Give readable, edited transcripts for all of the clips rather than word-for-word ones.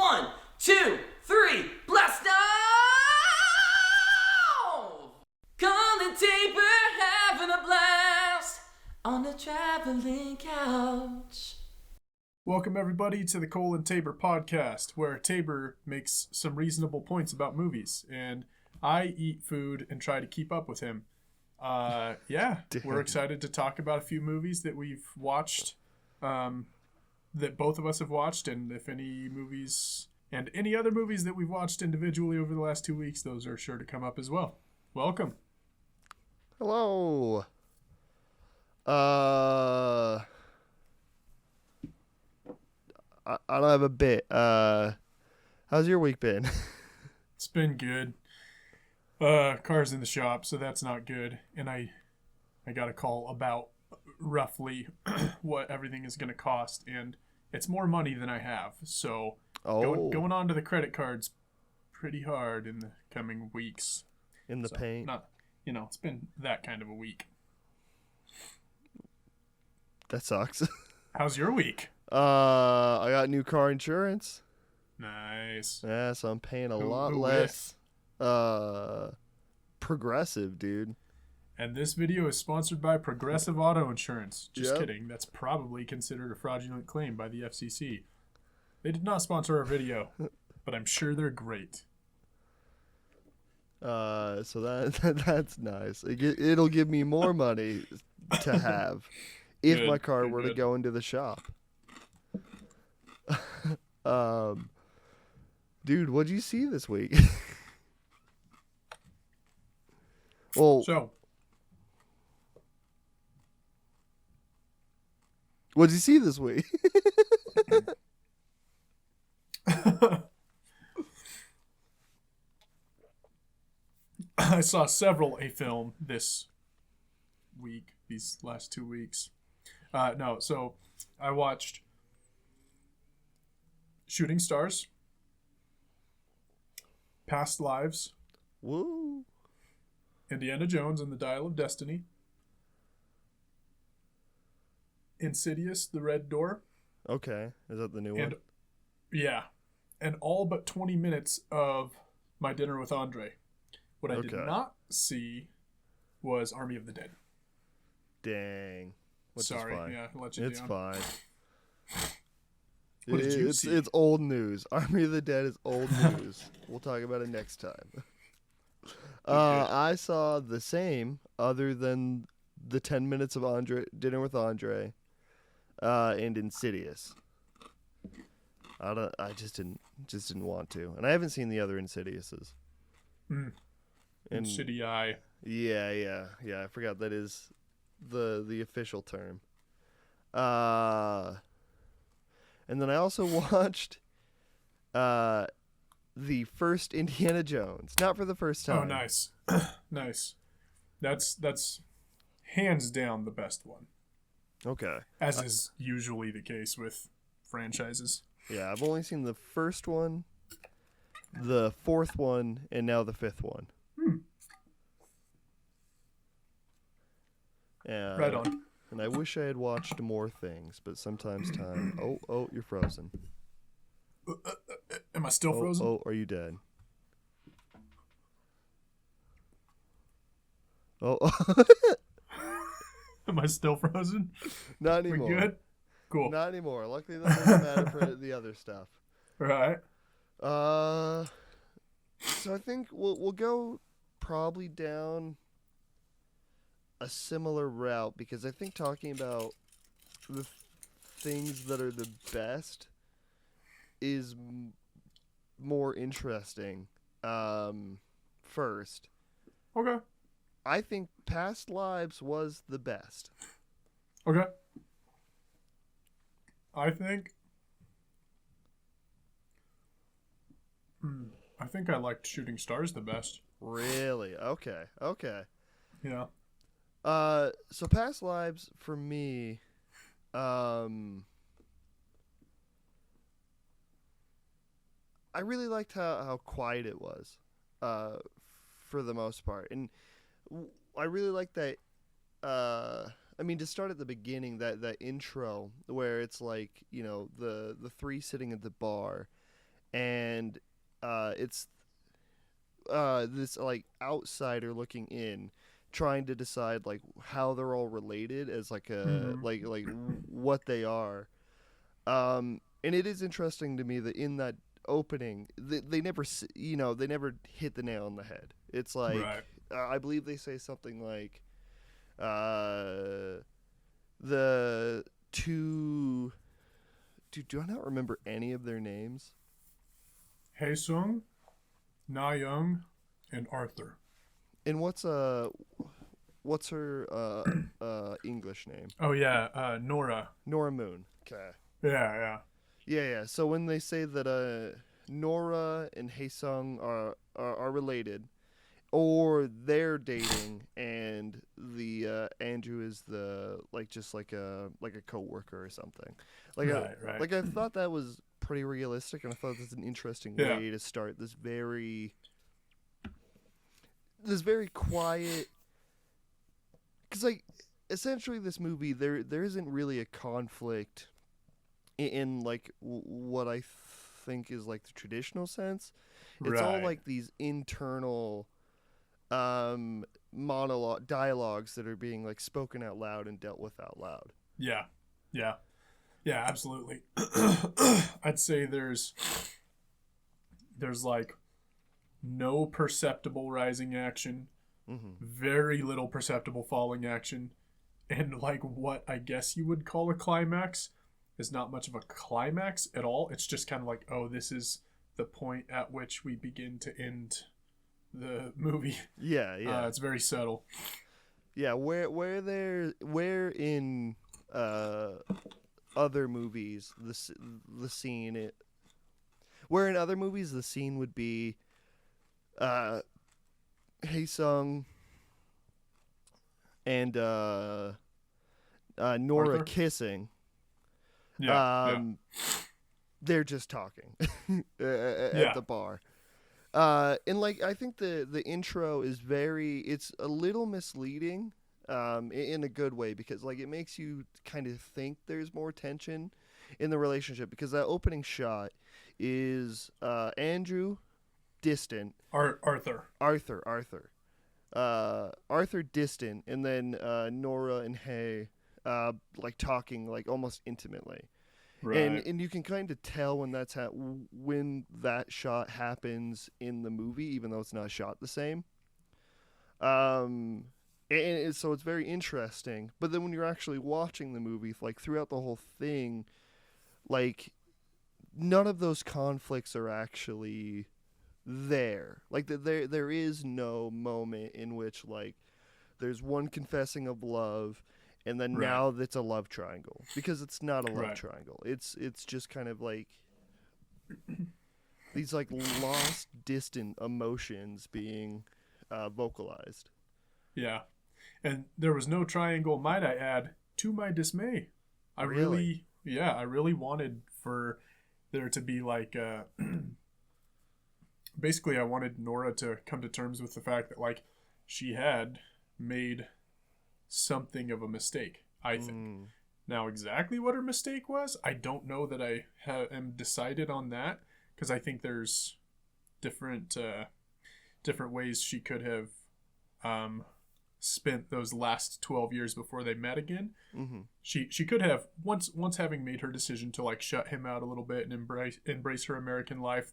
1, 2, 3, blast off! Cole and Tabor having a blast on the traveling couch. Welcome everybody to the Cole and Tabor podcast, where Tabor makes some reasonable points about movies, and I eat food and try to keep up with him. We're excited to talk about a few movies that we've watched, that both of us have watched, and if any movies and any other movies that we've watched individually over the last 2 weeks, those are sure to come up as well. Welcome. Hello. I don't have a bit. How's your week been? It's been good. Car's in the shop, so that's not good. And I got a call about roughly what everything is going to cost, and it's more money than I have. So going on to the credit cards pretty hard in the coming weeks. In the paint. It's been that kind of a week. That sucks. How's your week? I got new car insurance. Nice. Yeah, so I'm paying a lot less. Progressive, dude. And this video is sponsored by Progressive Auto Insurance. Just Yep. kidding. That's probably considered a fraudulent claim by the FCC. They did not sponsor our video, but I'm sure they're great. So that's nice. It'll give me more money to have if my car were to go into the shop. Dude, what'd you see this week? So, what'd you see this week? I saw a film this week, these last 2 weeks. So I watched Shooting Stars, Past Lives, Woo. Indiana Jones and the Dial of Destiny, Insidious, The Red Door. Okay, is that the new one? Yeah, and all but 20 minutes of My Dinner with Andre. What I did not see was Army of the Dead. Dang. Which Sorry, is fine. yeah, I let you It's down. fine. What did you see? It's old news. Army of the Dead is old news. We'll talk about it next time. I saw the same, other than the 10 minutes of Dinner with Andre, and Insidious. I just didn't want to, and I haven't seen the other Insidiouses. Insidious. Yeah. I forgot that is the official term. And then I also watched the first Indiana Jones, not for the first time. Oh, nice. Nice. That's hands down the best one. Okay. As is usually the case with franchises. Yeah, I've only seen the first one, the fourth one, and now the fifth one. Right on. And I wish I had watched more things, but sometimes time... Oh, you're frozen. Am I still frozen? Oh, are you dead? Oh. Am I still frozen? Not anymore. We good? Cool. Not anymore. Luckily, that doesn't matter for the other stuff. Right. So I think we'll go probably down a similar route, because I think talking about the things that are the best is more interesting. First. Okay. I think Past Lives was the best. Okay. I think I liked Shooting Stars the best. Really? Okay. Yeah. So Past Lives for me, I really liked how quiet it was, for the most part, and I really liked that. To start at the beginning, that intro where it's like, the three sitting at the bar, and it's this like outsider looking in, trying to decide like how they're all related as like a Mhm. like what they are. And it is interesting to me that in that opening, they never they never hit the nail on the head. It's like Right. I believe they say something like uh, the two. Do I not remember any of their names? Haesung, Na Young, and Arthur. And what's her English name? Oh yeah, Nora. Nora Moon. Okay. Yeah, yeah. Yeah. So when they say that Nora and Haesung are related, or they're dating, and the Andrew is the like just like a coworker or something. Right. Like I thought that was pretty realistic, and I thought that's an interesting Yeah. way to start this very quiet, because like essentially this movie there isn't really a conflict in like what I think is like the traditional sense. It's all Right. like these internal monologue dialogues that are being like spoken out loud and dealt with out loud. Yeah. Yeah. Yeah, absolutely. I'd say there's like no perceptible rising action, Mm-hmm. very little perceptible falling action, and like what I guess you would call a climax is not much of a climax at all. It's just kind of like, oh, this is the point at which we begin to end the movie. Yeah. It's very subtle. Yeah, where in other movies the scene it where in other movies the scene would be Haesung and Nora Arthur? kissing. Yeah. They're just talking at Yeah. the bar. And like I think the intro is it's a little misleading, in a good way, because like it makes you kind of think there's more tension in the relationship, because that opening shot is Andrew distant, Arthur. Arthur distant, and then Nora and Hay like talking like almost intimately. Right. And you can kind of tell when when that shot happens in the movie, even though it's not shot the same. So it's very interesting. But then when you're actually watching the movie, like throughout the whole thing, like none of those conflicts are actually there. Like there is no moment in which like there's one confessing of love, and then Right. now it's a love triangle, because it's not a love Right. triangle. It's just kind of like these like lost, distant emotions being vocalized. Yeah. And there was no triangle, might I add, to my dismay. I Really? really wanted for there to be like basically I wanted Nora to come to terms with the fact that like she had made something of a mistake, I think. Mm, Now exactly what her mistake was, I don't know that I am decided on that, because I think there's different different ways she could have spent those last 12 years before they met again. mm-hmm. She could have, once having made her decision to like shut him out a little bit and embrace her American life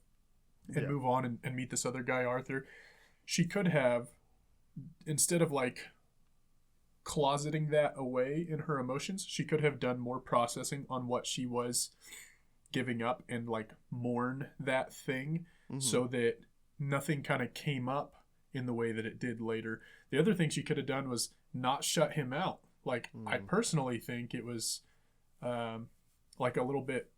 and Yeah. move on and meet this other guy Arthur, she could have, instead of like closeting that away in her emotions, she could have done more processing on what she was giving up and like mourn that thing, Mm-hmm. so that nothing kind of came up in the way that it did later. The other thing she could have done was not shut him out. Like I personally think it was like a little bit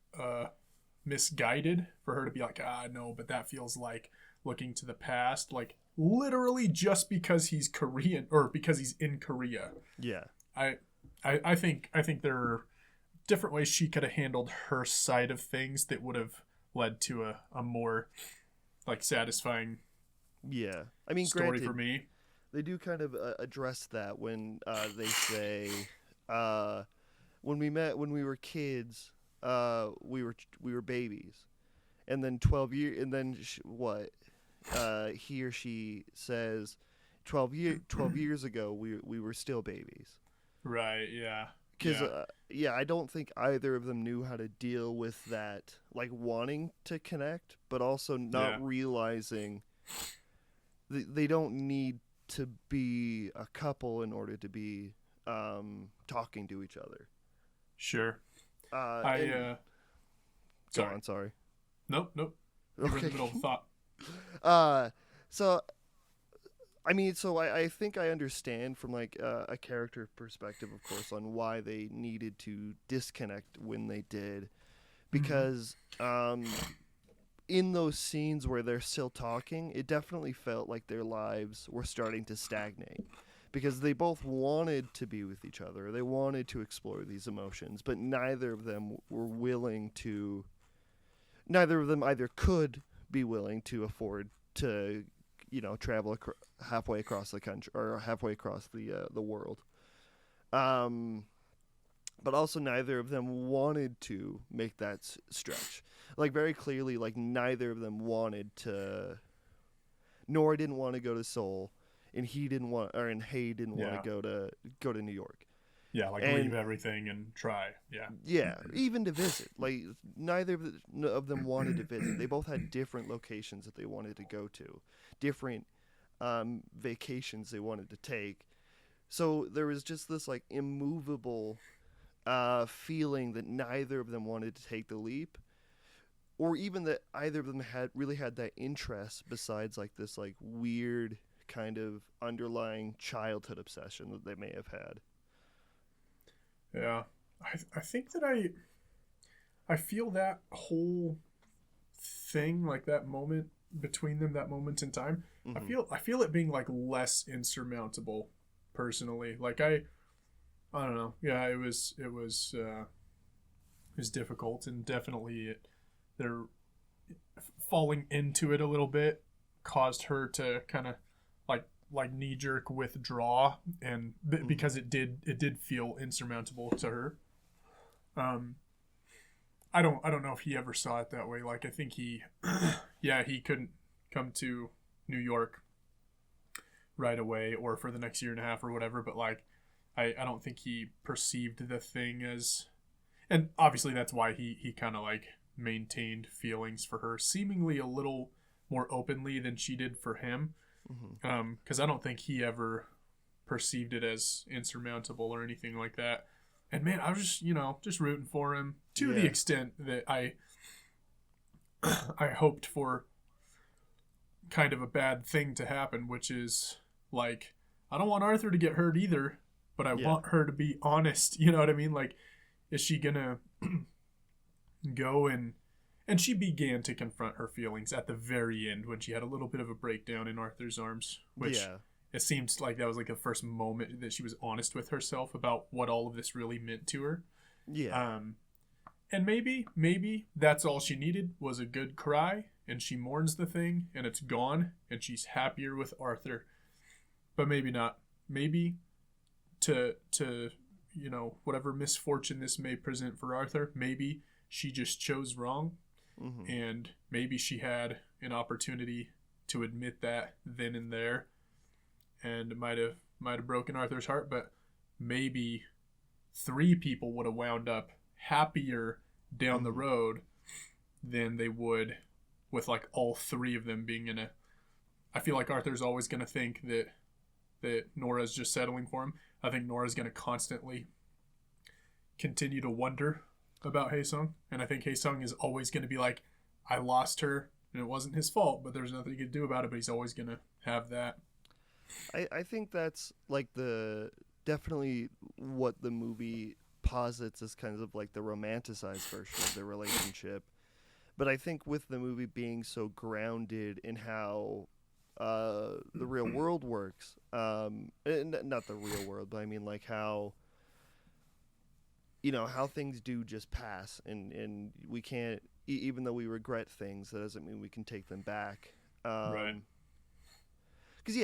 misguided for her to be like, no, but that feels like looking to the past, like literally just because he's Korean or because he's in Korea. Yeah. I think there are different ways she could have handled her side of things that would have led to a more like satisfying Yeah. I mean, story granted, for me. they do kind of address that when they say when we met when we were kids, we were babies, and then 12 years, and then he or she says 12 years ago we were still babies. Right, yeah. Because I don't think either of them knew how to deal with that, like wanting to connect, but also not realizing they don't need to be a couple in order to be talking to each other. Sure. Sorry. Sorry. Nope. Okay. We're in the middle of a thought. So I think I understand from like a character perspective, of course, on why they needed to disconnect when they did, because in those scenes where they're still talking, it definitely felt like their lives were starting to stagnate, because they both wanted to be with each other, they wanted to explore these emotions, but neither of them either could be willing to afford to travel halfway across the country or halfway across the world. But also neither of them wanted to make that stretch. Like, very clearly, like, neither of them wanted to. Nora didn't want to go to Seoul, and Hay didn't want to go to New York. Yeah, like leave everything and try. Yeah. Yeah, even to visit. Like, neither of them wanted to visit. They both had different locations that they wanted to go to, different vacations they wanted to take. So there was just this like immovable feeling that neither of them wanted to take the leap, or even that either of them had that interest, besides like this like weird kind of underlying childhood obsession that they may have had. Yeah, I think that I feel that whole thing, like that moment between them, that moment in time. Mm-hmm. I feel it being like less insurmountable, personally. Like I don't know. Yeah, it was difficult, and definitely they're falling into it a little bit caused her to kind of like knee-jerk withdraw, and because it did feel insurmountable to her. I don't know if he ever saw it that way. Like, I think he he couldn't come to New York right away or for the next year and a half or whatever, but like I don't think he perceived the thing as, and obviously that's why he kind of like maintained feelings for her seemingly a little more openly than she did for him. Because I don't think he ever perceived it as insurmountable or anything like that. And man, I was just rooting for him to the extent that I hoped for kind of a bad thing to happen, which is like, I don't want Arthur to get hurt either, but I want her to be honest. You know what I mean? Like, is she gonna go and she began to confront her feelings at the very end when she had a little bit of a breakdown in Arthur's arms, which it seemed like that was like the first moment that she was honest with herself about what all of this really meant to her. Yeah. And maybe that's all she needed was a good cry, and she mourns the thing, and it's gone, and she's happier with Arthur. But maybe not. Maybe to whatever misfortune this may present for Arthur, maybe she just chose wrong. Mm-hmm. And maybe she had an opportunity to admit that then and there, and it might have broken Arthur's heart. But maybe 3 people would have wound up happier down the road than they would with like all 3 of them being in a. I feel like Arthur's always going to think that Nora's just settling for him. I think Nora's going to constantly continue to wonder about Haesung, and I think Haesung is always going to be like, I lost her and it wasn't his fault, but there's nothing he could do about it, but he's always going to have that. I think that's like definitely what the movie posits as kind of like the romanticized version of their relationship. But I think with the movie being so grounded in how the real world works, not the real world, but I mean like how how things do just pass, and we can't, even though we regret things, that doesn't mean we can take them back. Right. Because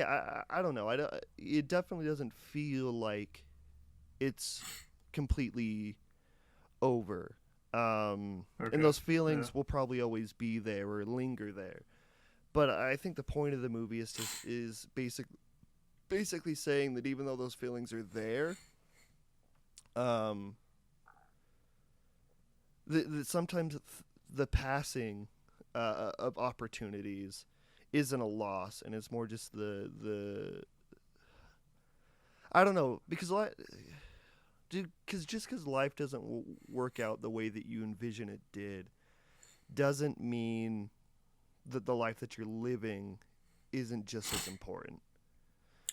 I don't know. It definitely doesn't feel like it's completely over. Okay. Okay. And those feelings will probably always be there or linger there. But I think the point of the movie is basically saying that even though those feelings are there, sometimes the passing of opportunities isn't a loss, and it's more just the I don't know, because just because life doesn't work out the way that you envision it did, doesn't mean that the life that you're living isn't just as important.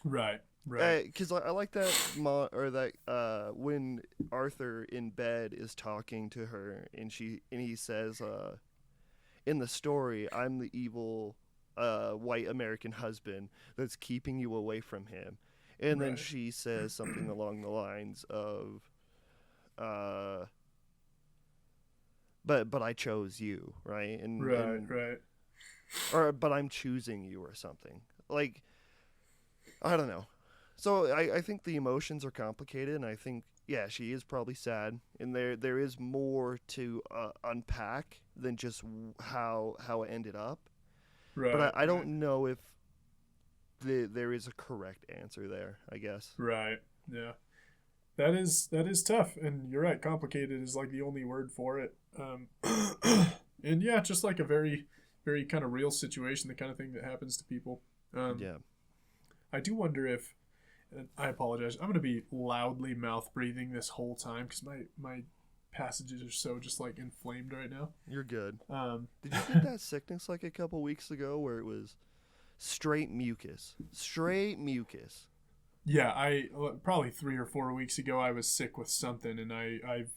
Right. Because I like that when Arthur in bed is talking to her, and he says, in the story, I'm the evil white American husband that's keeping you away from him. And then she says something along the lines of, but I chose you, right? Right. Or, but I'm choosing you or something. Like, I don't know. So I think the emotions are complicated, and I think, yeah, she is probably sad, and there is more to unpack than just how it ended up. Right. But I don't know if there is a correct answer there, I guess. Right. Yeah. That is tough, and you're right. Complicated is like the only word for it. And yeah, just like a very, very kind of real situation, the kind of thing that happens to people. Yeah. I do wonder if, and I apologize, I'm going to be loudly mouth breathing this whole time because my passages are so just like inflamed right now. You're good. Did you get that sickness like a couple weeks ago where it was straight mucus? Yeah, I probably 3 or 4 weeks ago I was sick with something, and I've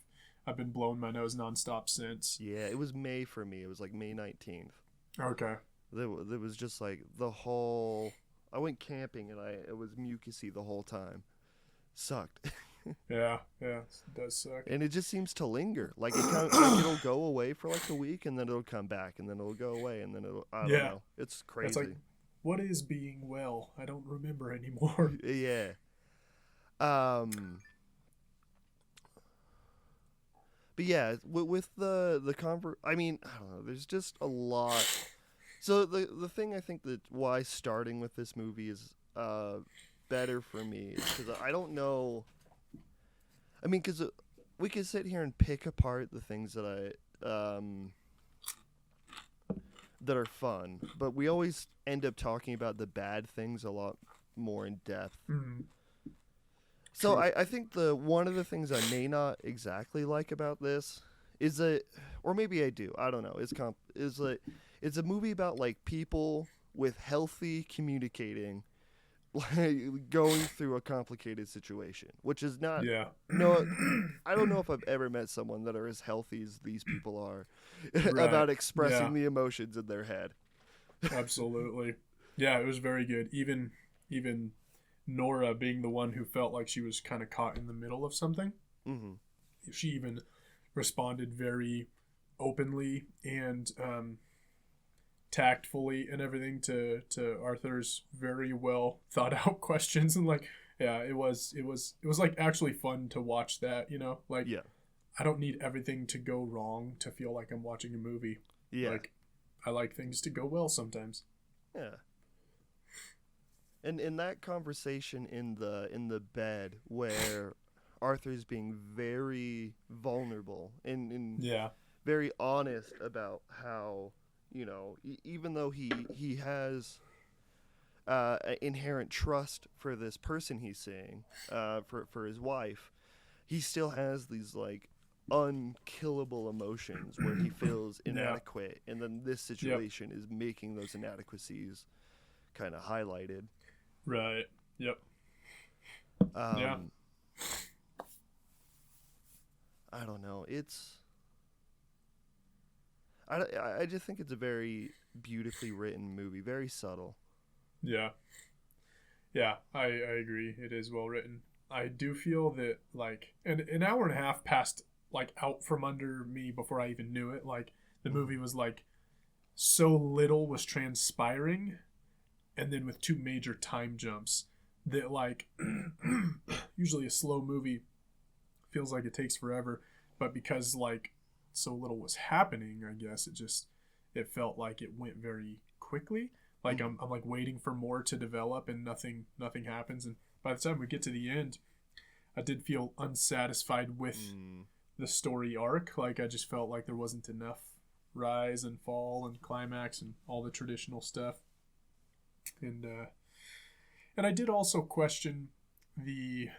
been blowing my nose nonstop since. Yeah, it was May for me. It was like May 19th. Okay. There was just like the whole. I went camping and it was mucusy the whole time. Sucked. Yeah, it does suck. And it just seems to linger. Like it'll go away for like a week, and then it'll come back, and then it'll go away, and then I don't know. It's crazy. It's like, what is being well? I don't remember anymore. Yeah. But yeah, with the I mean, I don't know. There's just a lot. So the thing I think that why starting with this movie is better for me is because I don't know. I mean, because we could sit here and pick apart the things that that are fun, but we always end up talking about the bad things a lot more in depth. Mm-hmm. So I think one of the things I may not exactly like about this is that, or maybe I do, I don't know, it's a movie about like people with healthy communicating, like going through a complicated situation, which is not. Yeah. No, I don't know if I've ever met someone that are as healthy as these people are about expressing the emotions in their head. Absolutely. Yeah, it was very good. Even Nora being the one who felt like she was kind of caught in the middle of something. Mm-hmm. She even responded very openly and tactfully and everything to Arthur's very well thought out questions, and like, yeah, it was like actually fun to watch that, you know, like, yeah, I don't need everything to go wrong to feel like I'm watching a movie. Yeah, like, I like things to go well sometimes. Yeah. And in that conversation in the bed where Arthur's being very vulnerable and very honest about how, you know, even though he has inherent trust for this person he's seeing, for his wife, he still has these like unkillable emotions where he feels inadequate, and then this situation is making those inadequacies kind of highlighted. Right. Yep. I don't know. I just think it's a very beautifully written movie, very subtle. Yeah. Yeah, I agree. It is well written. I do feel that like an hour and a half passed like out from under me before I even knew it. Like the movie was like so little was transpiring, and then with two major time jumps that like usually a slow movie feels like it takes forever, but because like so little was happening, I guess it felt like it went very quickly. Like I'm like waiting for more to develop and nothing happens. And by the time we get to the end, I did feel unsatisfied with the story arc. Like I just felt like there wasn't enough rise and fall and climax and all the traditional stuff. And I did also question the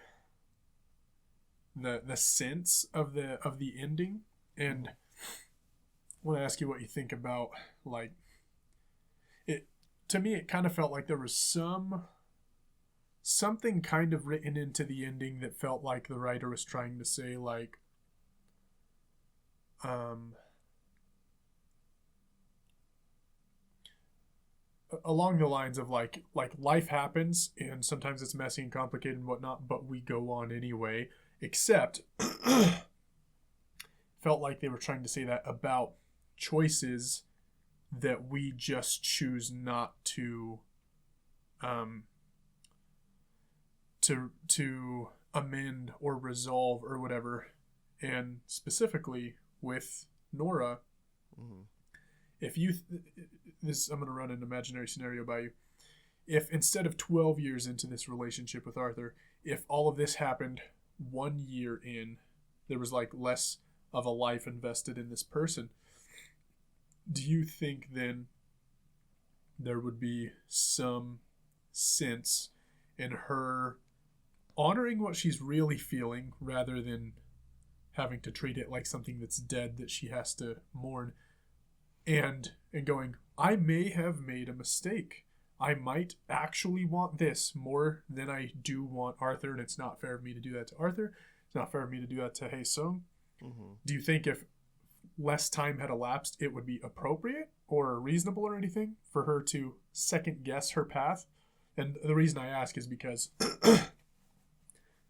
sense of the ending, and I want to ask you what you think about, like, it. To me, it kind of felt like there was something kind of written into the ending that felt like the writer was trying to say, like, along the lines of like life happens and sometimes it's messy and complicated and whatnot, but we go on anyway. Except felt like they were trying to say that about choices that we just choose not to to amend or resolve or whatever. And specifically with Nora, if you this, I'm going to run an imaginary scenario by you. If instead of 12 years into this relationship with Arthur, if all of this happened 1 year in, there was like less of a life invested in this person, do you think then there would be some sense in her honoring what she's really feeling rather than having to treat it like something that's dead that she has to mourn, and going, I may have made a mistake. I might actually want this more than I do want Arthur, and it's not fair of me to do that to Arthur. It's not fair of me to do that to Hae Sung. Do you think if less time had elapsed, it would be appropriate or reasonable or anything for her to second guess her path? And the reason I ask is because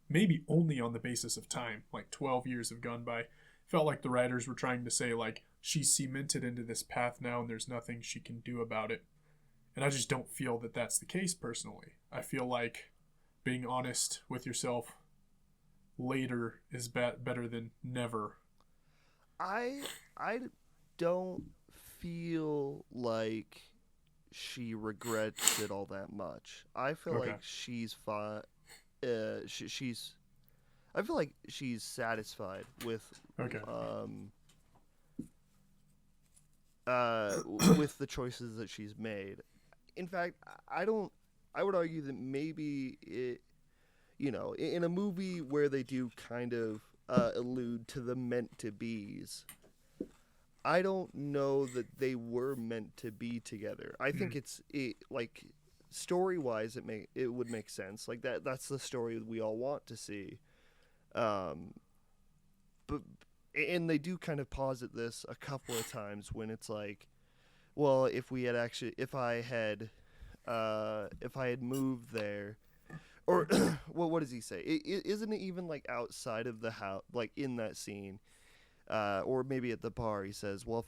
maybe only on the basis of time, like 12 years have gone by, felt like the writers were trying to say, like, she's cemented into this path now and there's nothing she can do about it. And I just don't feel that that's the case personally. I feel like being honest with yourself later is better than never. I don't feel like she regrets it all that much. I feel like she's fine. She's. I feel like she's satisfied with. With the choices that she's made. In fact, I would argue that maybe it, in a movie where they do kind of allude to the meant to be's, I don't know that they were meant to be together. I think like story wise, it would make sense. Like that's the story we all want to see. But and they do kind of posit this a couple of times when it's like, well, if I had moved there, or well, what does he say? Isn't it even like outside of the house, like in that scene, or maybe at the bar? He says, well,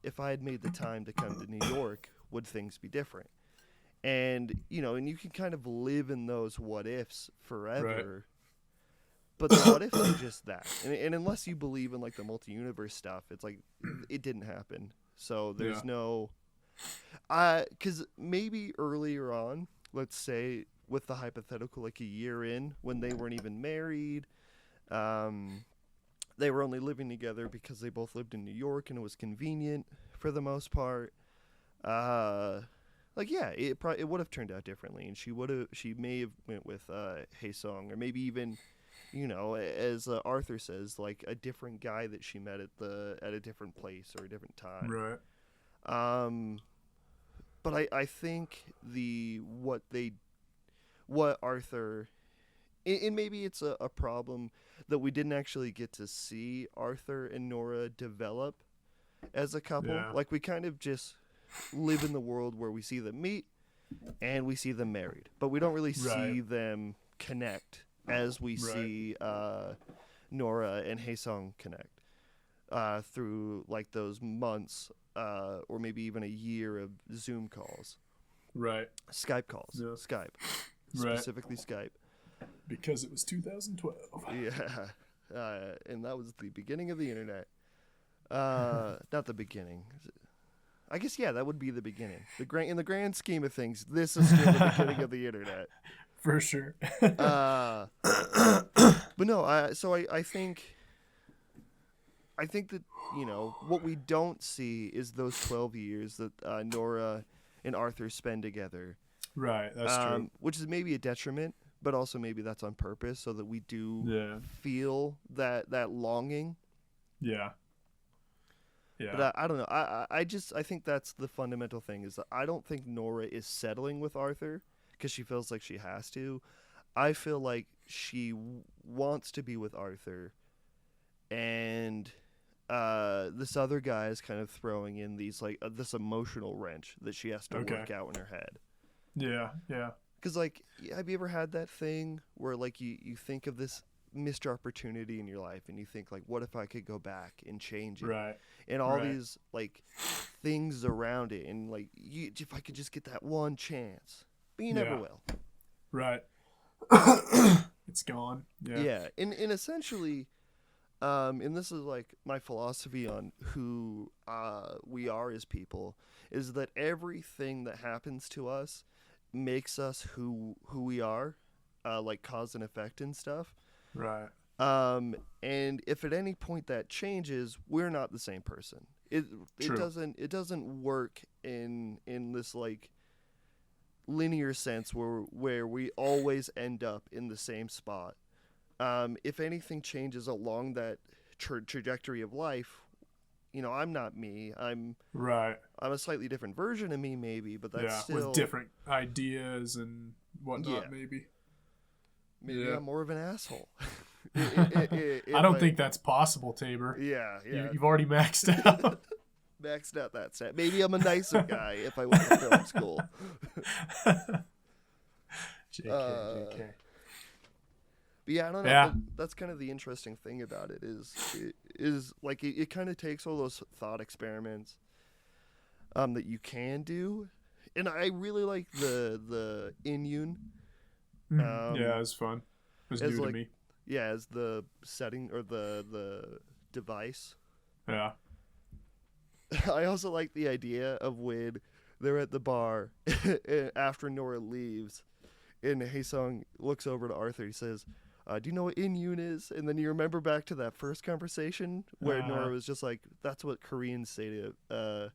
if I had made the time to come to New York, would things be different? And and you can kind of live in those what ifs forever. Right. But the what ifs are just that, and unless you believe in like the multi-universe stuff, it's like it didn't happen. So there's no, because maybe earlier on, let's say with the hypothetical, like a year in when they weren't even married, they were only living together because they both lived in New York and it was convenient for the most part. It would have turned out differently, and she may have went with Hae Sung, or maybe even. As Arthur says, like a different guy that she met at a different place or a different time. Right. But I think what Arthur, and maybe it's a problem that we didn't actually get to see Arthur and Nora develop as a couple. Yeah. Like we kind of just live in the world where we see them meet and we see them married, but we don't really see them connect. As we see Nora and Hae Sung connect through like those months or maybe even a year of Zoom calls. Right. Skype calls. Yeah. Skype. Specifically Skype. Because it was 2012. Yeah. And that was the beginning of the internet. Not the beginning. I guess that would be the beginning. In the grand scheme of things, this is still the beginning of the internet. For sure. But no, I think that what we don't see is those 12 years that Nora and Arthur spend together. Right, that's true. Which is maybe a detriment, but also maybe that's on purpose so that we do feel that longing. Yeah. Yeah. But I don't know. I think that's the fundamental thing is that I don't think Nora is settling with Arthur because she feels like she has to. I feel like she wants to be with Arthur, and this other guy is kind of throwing in these this emotional wrench that she has to work out in her head. Yeah, yeah. Because have you ever had that thing where you think of this missed opportunity in your life and you think what if I could go back and change it, right? And all these things around it, and if I could just get that one chance, but you never will. Right. It's gone. Yeah. And essentially, and this is my philosophy on who we are as people, is that everything that happens to us makes us who we are, cause and effect and stuff. Right. And if at any point that changes, we're not the same person. It doesn't work in this linear sense where we always end up in the same spot. If anything changes along that trajectory of life, I'm not me. I'm a slightly different version of me, maybe, but that's still with different ideas and whatnot. Maybe I'm more of an asshole. I don't think that's possible, Tabor. Yeah. You've already maxed out. Maxed out that set. Maybe I'm a nicer guy if I went to film school. JK. But yeah, I don't know. Yeah. That's kind of the interesting thing about it is it kind of takes all those thought experiments that you can do, and I really like the Inyun. Yeah, it was fun. It was new to me. Yeah, as the setting or the device. Yeah. I also like the idea of when they're at the bar after Nora leaves, and Haesung looks over to Arthur. He says, do you know what Inyun is? And then you remember back to that first conversation where Nora was just like, that's what Koreans say to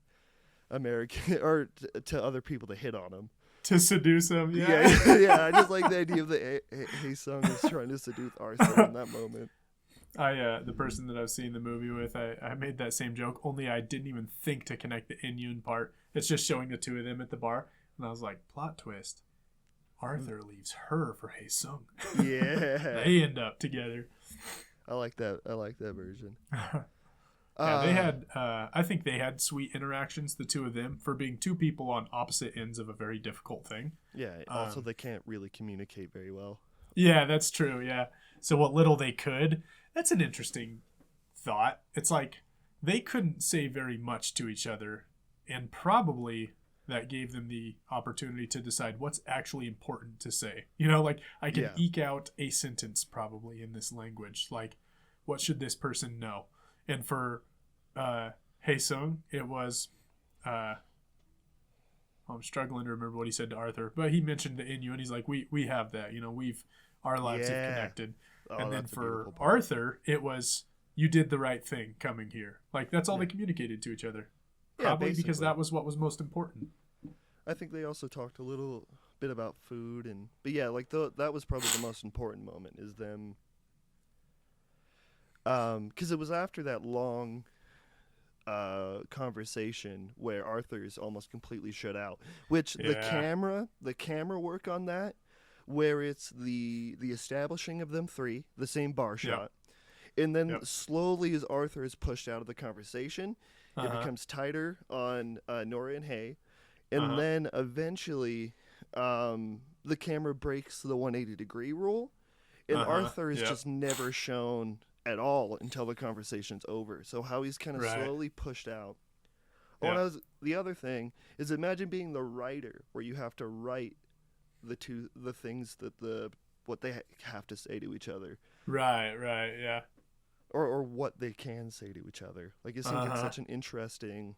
American or to other people to hit on them. To seduce him, yeah. I just like the idea of the Haesung is trying to seduce Arthur in that moment. The person that I was seeing the movie with, I made that same joke, only I didn't even think to connect the Inyun part. It's just showing the two of them at the bar. And I was like, plot twist. Arthur leaves her for Haesung. Yeah. They end up together. I like that version. They had, I think they had sweet interactions, the two of them, for being two people on opposite ends of a very difficult thing. Yeah, also they can't really communicate very well. Yeah, that's true, yeah. So what little they could, that's an interesting thought. It's like they couldn't say very much to each other, and probably that gave them the opportunity to decide what's actually important to say. I can eke out a sentence probably in this language. What should this person know? And for Haesung, it was... I'm struggling to remember what he said to Arthur, but he mentioned the Inuit, and he's like, we have that. Our lives have connected. And then for Arthur, it was, you did the right thing coming here. That's all they communicated to each other. Probably because that was what was most important. I think they also talked a little bit about food, but yeah, that was probably the most important moment is them. Because it was after that long conversation where Arthur's almost completely shut out, which the camera work on that, where it's the establishing of them three, the same bar shot, and then slowly as Arthur is pushed out of the conversation, it becomes tighter on Nora and Hay, and then eventually the camera breaks the 180-degree rule, and Arthur is just never shown at all until the conversation's over. So how he's kind of slowly pushed out. The other thing is, imagine being the writer where you have to write the things that what they have to say to each other. Right, yeah. or what they can say to each other. Like, it seems like such an interesting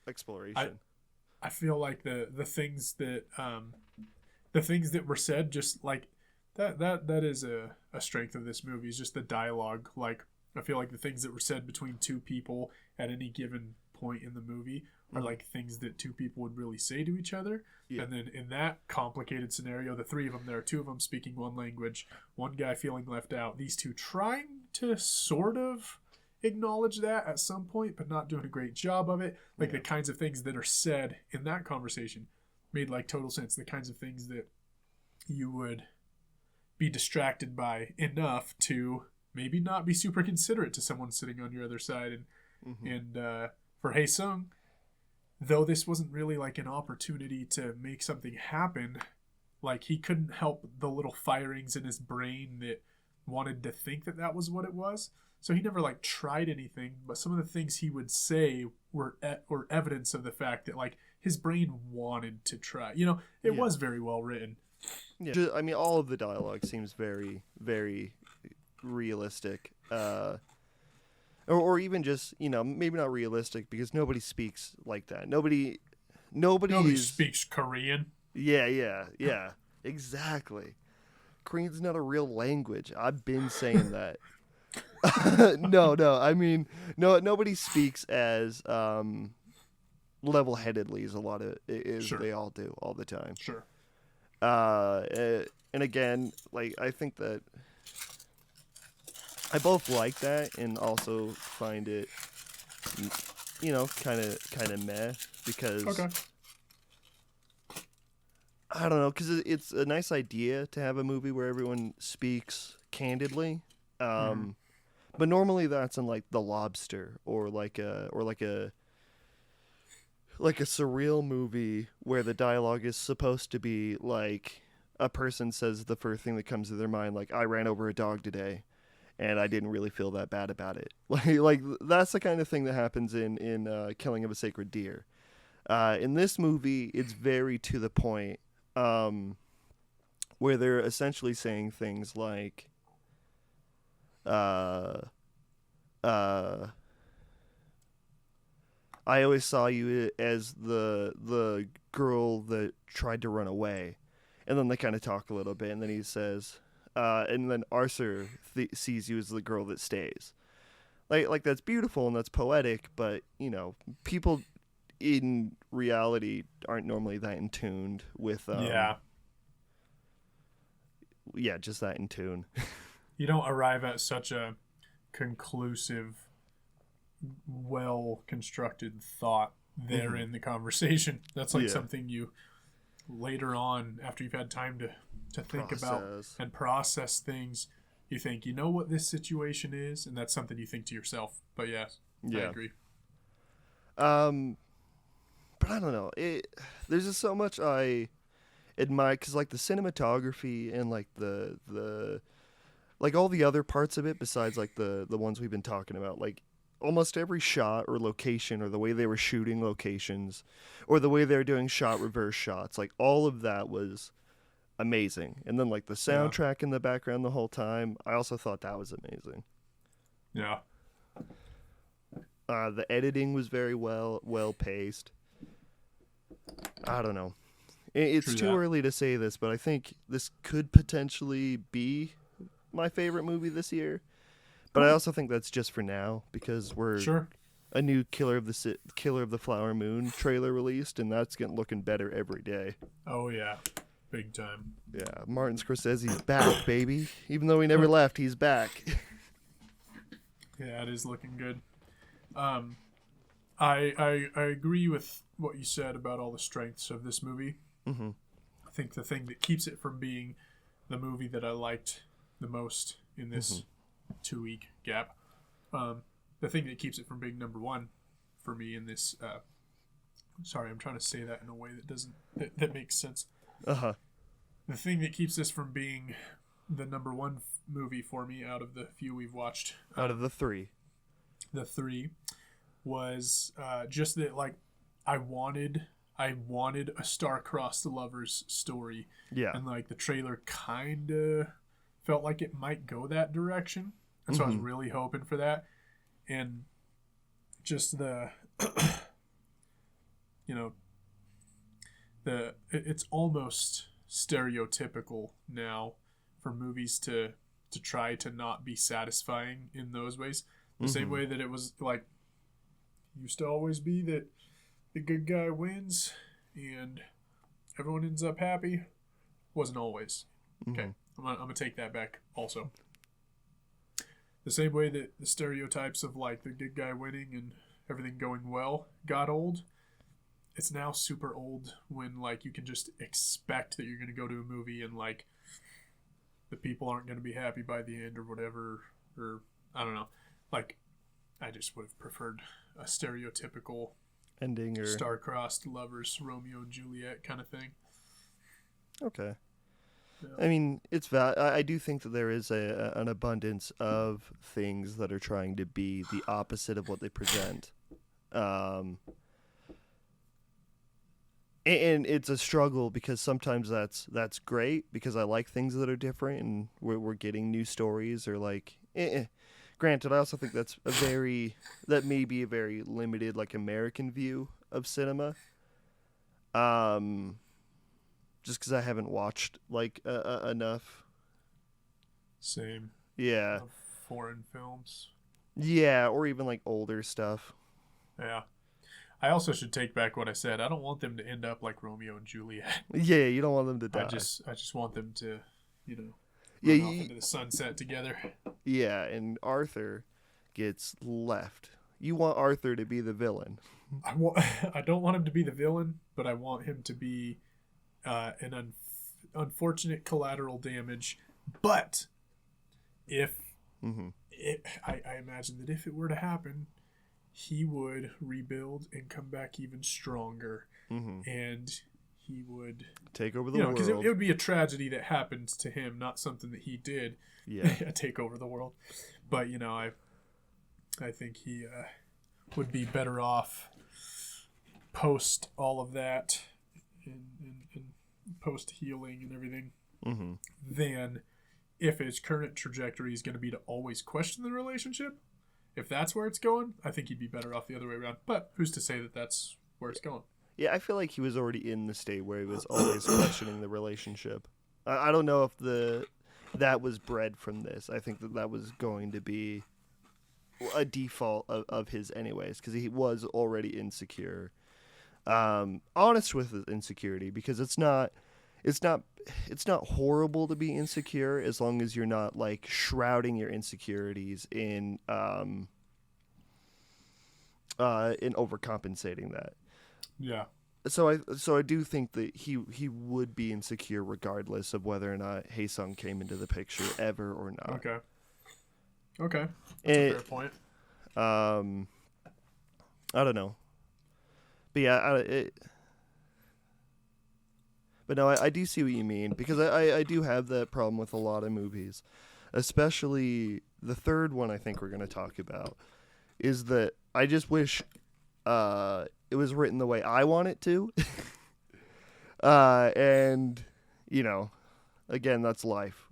exploration. I feel like the things that were said, just like that is a strength of this movie, is just the dialogue. Like, I feel like the things that were said between two people at any given point in the movie are like things that two people would really say to each other. Yeah. And then in that complicated scenario, the three of them, there are two of them speaking one language, one guy feeling left out, these two trying to sort of acknowledge that at some point, but not doing a great job of it. Like, the kinds of things that are said in that conversation made like total sense. The kinds of things that you would be distracted by enough to maybe not be super considerate to someone sitting on your other side. And for Hae Sung, though this wasn't really like an opportunity to make something happen, like, he couldn't help the little firings in his brain that wanted to think that that was what it was. So he never like tried anything, but some of the things he would say were evidence of the fact that like his brain wanted to try. You know, it was very well written. Yeah, I mean, all of the dialogue seems very, very realistic. Or even just, you know, maybe not realistic, because nobody speaks like that. Nobody speaks Korean. Yeah, exactly. Korean's not a real language. I've been saying that. No. I mean, nobody speaks as level-headedly as a lot of they all do all the time. Sure. And again, like, I think that I both like that and also find it, you know, kind of meh, because I don't know, because it's a nice idea to have a movie where everyone speaks candidly. But normally that's in like The Lobster or like a surreal movie where the dialogue is supposed to be like a person says the first thing that comes to their mind, like, I ran over a dog today and I didn't really feel that bad about it. Like that's the kind of thing that happens in Killing of a Sacred Deer. In this movie, it's very to the point, where they're essentially saying things like, I always saw you as the girl that tried to run away. And then they kind of talk a little bit, and then he says, and then Arthur sees you as the girl that stays. Like that's beautiful and that's poetic, but, you know, people in reality aren't normally that in tuned with just that in tune. You don't arrive at such a conclusive, well constructed thought there in the conversation. That's like something you later on, after you've had time to think about and process things, you think, you know what this situation is, and that's something you think to yourself. But yes, I agree. But I don't know. There's just so much I admire, because like the cinematography and like the like all the other parts of it besides like the ones we've been talking about, like almost every shot or location or the way they were shooting locations or the way they were doing shot reverse shots, like all of that was amazing. And then like the soundtrack in the background the whole time, I also thought that was amazing. Yeah. The editing was very well paced. I don't know. It's too early to say this, but I think this could potentially be my favorite movie this year. But I also think that's just for now, because we're a new Killer of the Flower Moon trailer released, and that's looking better every day. Oh yeah, big time. Yeah, Martin Scorsese's back, baby. Even though he never left, he's back. Yeah, it is looking good. I agree with what you said about all the strengths of this movie. Mm-hmm. I think the thing that keeps it from being the movie that I liked the most in this 2-week gap, the thing that keeps it from being number one for me in this, sorry, I'm trying to say that in a way that makes sense. The thing that keeps this from being the number one movie for me out of the few we've watched, out of the three was just that, like, I wanted a star-crossed lovers story. Yeah. And like the trailer kind of felt like it might go that direction. And so I was really hoping for that. And just the, it's almost stereotypical now for movies to try to not be satisfying in those ways. The same way that it was like, used to always be that the good guy wins and everyone ends up happy. Wasn't always. Okay, I'm gonna take that back also. The same way that the stereotypes of like the good guy winning and everything going well got old, it's now super old when like you can just expect that you're going to go to a movie and like the people aren't going to be happy by the end or whatever, or I don't know. Like, I just would have preferred a stereotypical ending or star-crossed lovers, Romeo and Juliet kind of thing. Okay. Yeah. I mean, I do think that there is an abundance of things that are trying to be the opposite of what they present. And it's a struggle because sometimes that's great because I like things that are different and we're getting new stories or like. Granted, I also think that may be a very limited like American view of cinema. Just because I haven't watched like enough. Same. Yeah. Of foreign films. Yeah, or even like older stuff. Yeah. I also should take back what I said. I don't want them to end up like Romeo and Juliet. Yeah, you don't want them to die. I just want them to, run off into the sunset together. Yeah, and Arthur gets left. You want Arthur to be the villain. I don't want him to be the villain, but I want him to be an unfortunate collateral damage. But if I imagine that if it were to happen, he would rebuild and come back even stronger, and he would take over the world. Because it would be a tragedy that happened to him, not something that he did. Yeah, take over the world. But I think he would be better off post all of that and post healing and everything than if his current trajectory is going to be to always question the relationship. If that's where it's going, I think he'd be better off the other way around. But who's to say that that's where it's going? Yeah, I feel like he was already in the state where he was always questioning the relationship. I don't know if that was bred from this. I think that was going to be a default of his anyways, because he was already insecure. Honest with his insecurity, because it's not horrible to be insecure as long as you're not like shrouding your insecurities in overcompensating that. Yeah. So I do think that he would be insecure regardless of whether or not Haesung came into the picture ever or not. Okay. That's a fair point. I don't know. But yeah, but no, I do see what you mean, because I do have that problem with a lot of movies, especially the third one I think we're going to talk about, is that I just wish it was written the way I want it to. And, again, that's life.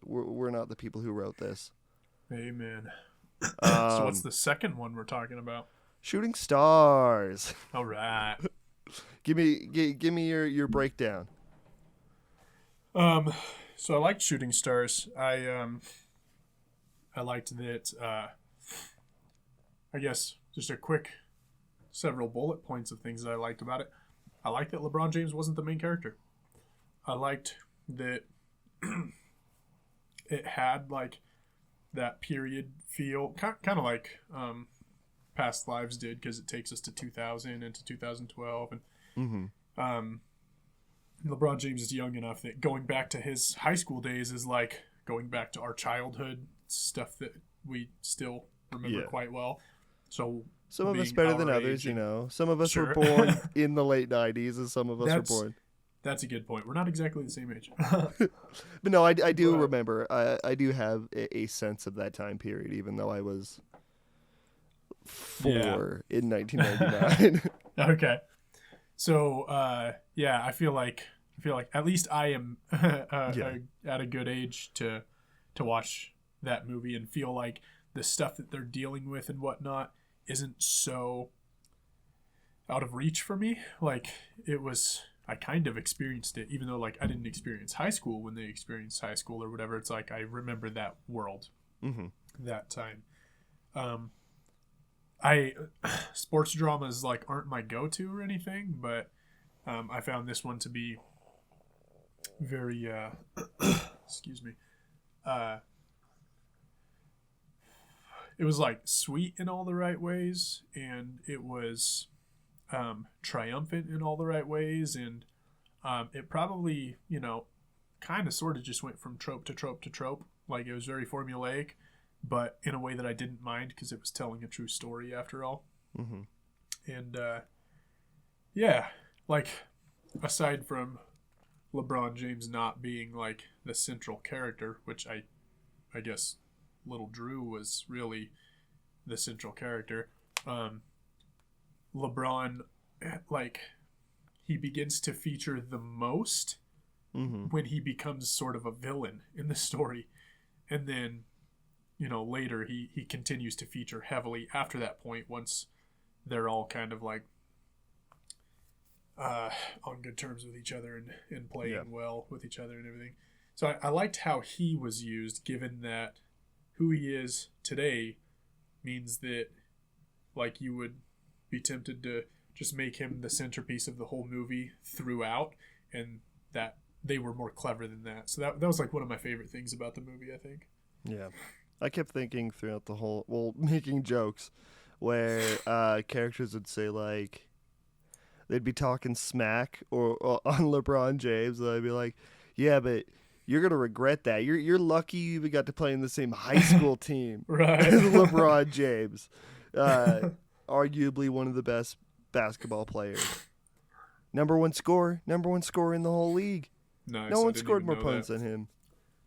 We're not the people who wrote this. Amen. So what's the second one we're talking about? Shooting Stars. All right. Give me your breakdown. So I liked Shooting Stars. I liked that. I guess just a quick several bullet points of things that I liked about it. I liked that LeBron James wasn't the main character. I liked that it had like that period feel, kind of like Past Lives did, because it takes us to 2000 and to 2012, and LeBron James is young enough that going back to his high school days is like going back to our childhood stuff that we still remember quite well. So some of us better than others, Some of us were born in the late 90s, and some of us were born. That's a good point. We're not exactly the same age. But no, I do remember. I do have a sense of that time period, even though I was 4 in 1999. Okay. So, I feel like at least I am at a good age to to watch that movie and feel like the stuff that they're dealing with and whatnot isn't so out of reach for me. Like, it was, I kind of experienced it, even though like I didn't experience high school when they experienced high school or whatever. It's like I remember that world, that time. I sports dramas like aren't my go-to or anything, but I found this one to be very excuse me. It was like sweet in all the right ways, and it was triumphant in all the right ways, and it probably, you know, kind of sort of just went from trope to trope to trope. Like, it was very formulaic, but in a way that I didn't mind because it was telling a true story after all. And yeah, like, aside from LeBron James not being like the central character, which I guess little Drew was really the central character. LeBron, like, he begins to feature the most when he becomes sort of a villain in the story. And then, you know, later he continues to feature heavily after that point, once they're all kind of like on good terms with each other and playing well with each other and everything. So I liked how he was used, given that who he is today means that, like, you would be tempted to just make him the centerpiece of the whole movie throughout, and that they were more clever than that. So that was like one of my favorite things about the movie, I think. Yeah. I kept thinking throughout the whole, making jokes where characters would say, like, they'd be talking smack or on LeBron James, and I'd be like, yeah, but you're going to regret that. You're lucky you even got to play in the same high school team Right. as LeBron James. Arguably one of the best basketball players. Number one scorer in the whole league. Nice. No one scored more points than him.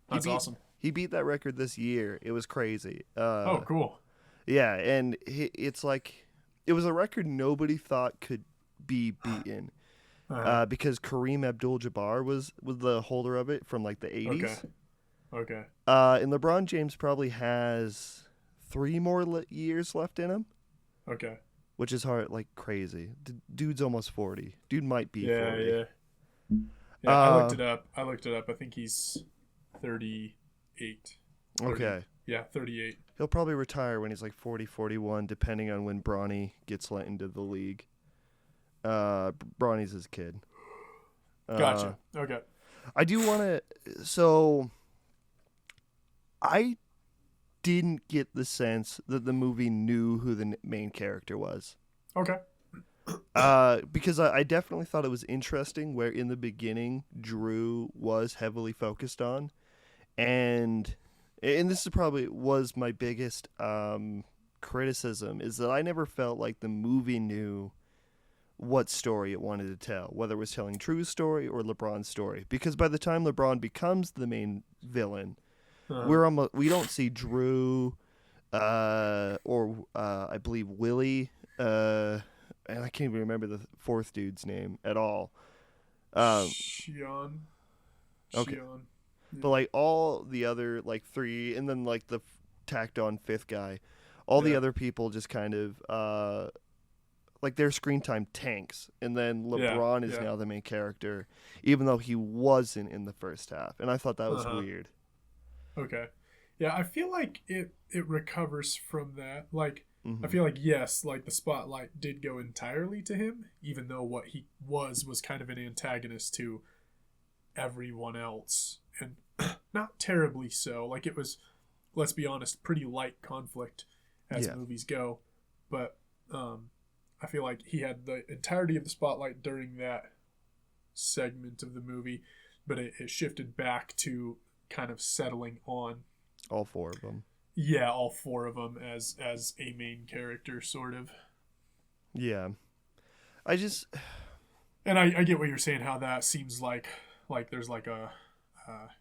That's awesome. He beat that record this year. It was crazy. Oh, cool. Yeah, and it's like, it was a record nobody thought could be beaten. Because Kareem Abdul-Jabbar was the holder of it from like the 80s. Okay. And LeBron James probably has 3 more years left in him. Okay. Which is hard, like, crazy. Dude's almost 40. Dude might be 40. Yeah, I looked it up. I think he's 38. 30. Okay. Yeah, 38. He'll probably retire when he's like 40, 41, depending on when Bronny gets let into the league. Bronny's his kid. Gotcha. Okay. I do want to... So, I didn't get the sense that the movie knew who the main character was. Okay. Because I definitely thought it was interesting where in the beginning Drew was heavily focused on, and this is probably was my biggest criticism, is that I never felt like the movie knew what story it wanted to tell, whether it was telling Drew's story or LeBron's story. Because by the time LeBron becomes the main villain, we don't see Drew or I believe Willie, and I can't even remember the fourth dude's name at all. Shion. Okay. Shion. Yeah. But like all the other like 3, and then like the tacked on 5th guy, all the other people just kind of like their screen time tanks, and then LeBron is now the main character, even though he wasn't in the first half, and I thought that was weird. Okay. Yeah, I feel like it recovers from that. Like, I feel like, yes, like the spotlight did go entirely to him, even though what he was kind of an antagonist to everyone else, and not terribly so. Like, it was, let's be honest, pretty light conflict as movies go, but I feel like he had the entirety of the spotlight during that segment of the movie, but it shifted back to kind of settling on all 4 of them. Yeah, all 4 of them as a main character, sort of. Yeah. And I get what you're saying, how that seems like there's like a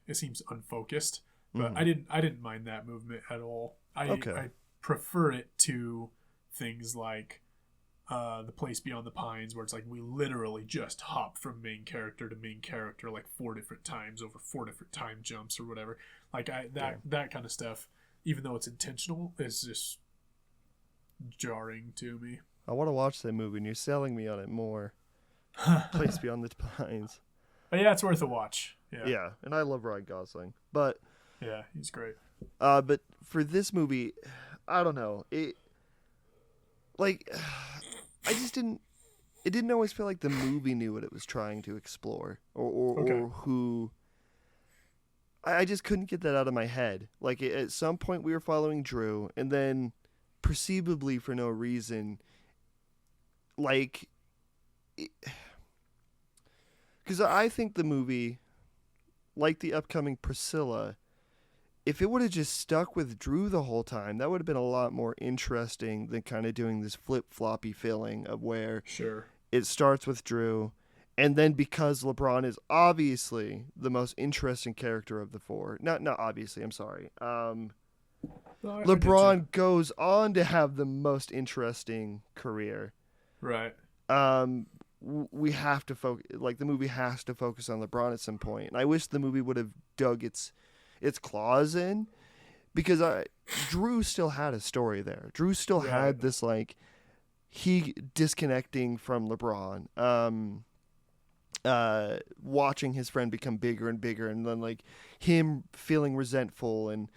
it seems unfocused, but I didn't mind that movement at all. I prefer it to things like The Place Beyond the Pines, where it's like we literally just hop from main character to main character like 4 different times over 4 different time jumps or whatever. Like that kind of stuff, even though it's intentional, is just jarring to me. I want to watch that movie, and you're selling me on it more. Place Beyond the Pines. But yeah, it's worth a watch. Yeah, and I love Ryan Gosling, but yeah, he's great. but for this movie, I don't know. It like I just didn't. It didn't always feel like the movie knew what it was trying to explore, or who. I just couldn't get that out of my head. Like at some point we were following Drew, and then, perceivably for no reason, like, because I think the movie, like the upcoming Priscilla, if it would have just stuck with Drew the whole time, that would have been a lot more interesting than kind of doing this flip-floppy feeling of where it starts with Drew, and then because LeBron is obviously the most interesting character of the four, not obviously, I'm sorry. LeBron goes on to have the most interesting career. Right. We have to focus, like the movie has to focus on LeBron at some point. And I wish the movie would have dug its claws in, because Drew still had a story there. Drew still had this, like, he disconnecting from LeBron, watching his friend become bigger and bigger, and then like him feeling resentful, and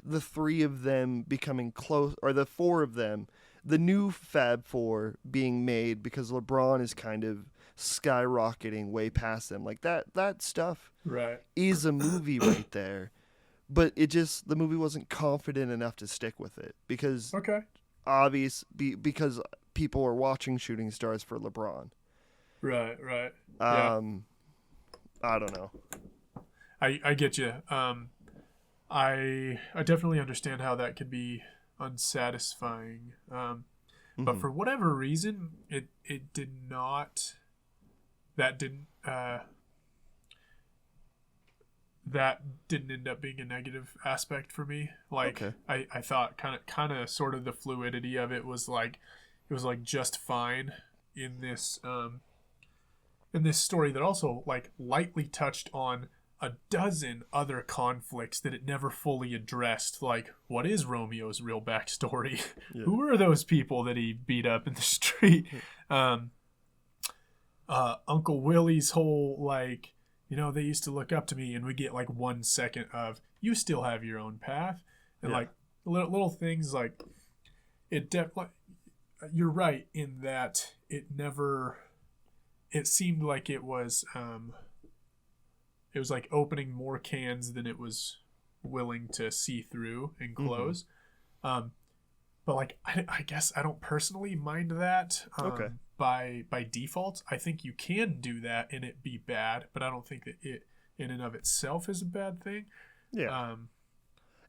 the three of them becoming close, or the four of them, the new Fab Four being made because LeBron is kind of skyrocketing way past them. Like that stuff is a movie right there. But the movie wasn't confident enough to stick with it because because people are watching Shooting Stars for LeBron. Right. I don't know. I get you. I definitely understand how that could be unsatisfying. But for whatever reason, it did not. That didn't end up being a negative aspect for me. Like I thought kind of sort of the fluidity of it was like just fine in this story that also like lightly touched on a dozen other conflicts that it never fully addressed. Like, what is Romeo's real backstory? Yeah. Who are those people that he beat up in the street? Uncle Willie's whole, like, they used to look up to me, and we get like 1 second of, you still have your own path. And like little things like it definitely, you're right in that it seemed like it was like opening more cans than it was willing to see through and close. But like, I guess I don't personally mind that. By default, I think you can do that and it be bad, but I don't think that it in and of itself is a bad thing. Yeah.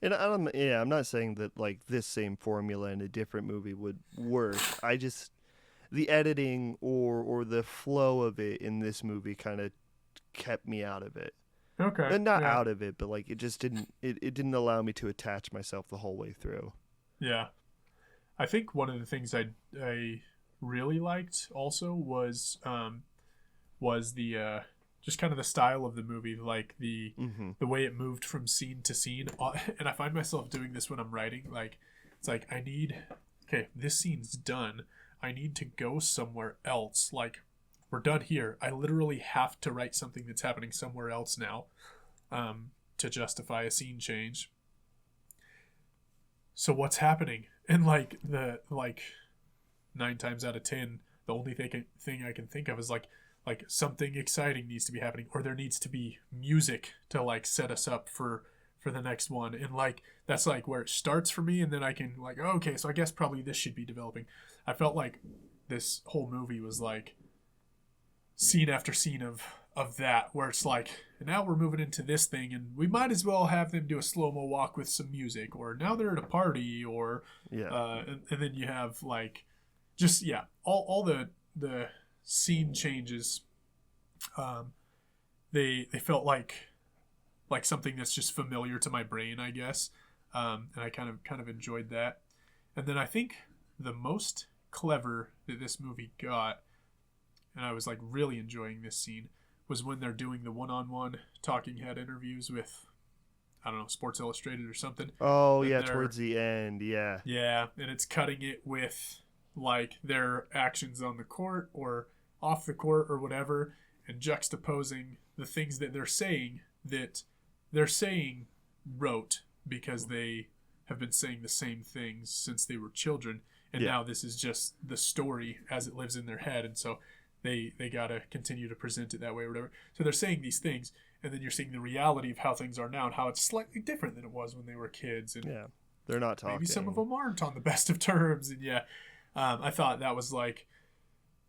And I'm not saying that like this same formula in a different movie would work. I just, the editing or the flow of it in this movie kind of kept me out of it. Okay. And not out of it, but like it just didn't allow me to attach myself the whole way through. Yeah. I think one of the things I really liked also was the just kind of the style of the movie, like the way it moved from scene to scene. And I find myself doing this when I'm writing. Like, it's like this scene's done. I need to go somewhere else. Like, we're done here. I literally have to write something that's happening somewhere else now, to justify a scene change. So what's happening? And like 9 times out of 10, the only thing I can think of is like something exciting needs to be happening, or there needs to be music to like set us up for the next one. And like that's like where it starts for me, and then I can like, oh, okay, so I guess probably this should be developing. I felt like this whole movie was like scene after scene of that, where it's like, now we're moving into this thing, and we might as well have them do a slow-mo walk with some music, or now they're at a party, or and then you have like just all the scene changes. They felt like something that's just familiar to my brain, I guess, and I kind of enjoyed that. And then I think the most clever that this movie got, and I was like really enjoying this scene, was when they're doing the one-on-one talking head interviews with I don't know, Sports Illustrated or something. Oh And yeah, they're- towards the end, yeah. Yeah, and it's cutting it with like their actions on the court or off the court or whatever, and juxtaposing the things that they're saying wrote because they have been saying the same things since they were children, and Yeah. now this is just the story as it lives in their head, and so they gotta continue to present it that way or whatever. So they're saying these things, and then you're seeing the reality of how things are now and how it's slightly different than it was when they were kids, and Yeah. They're not talking. maybe some of them aren't on the best of terms, and yeah, I thought that was like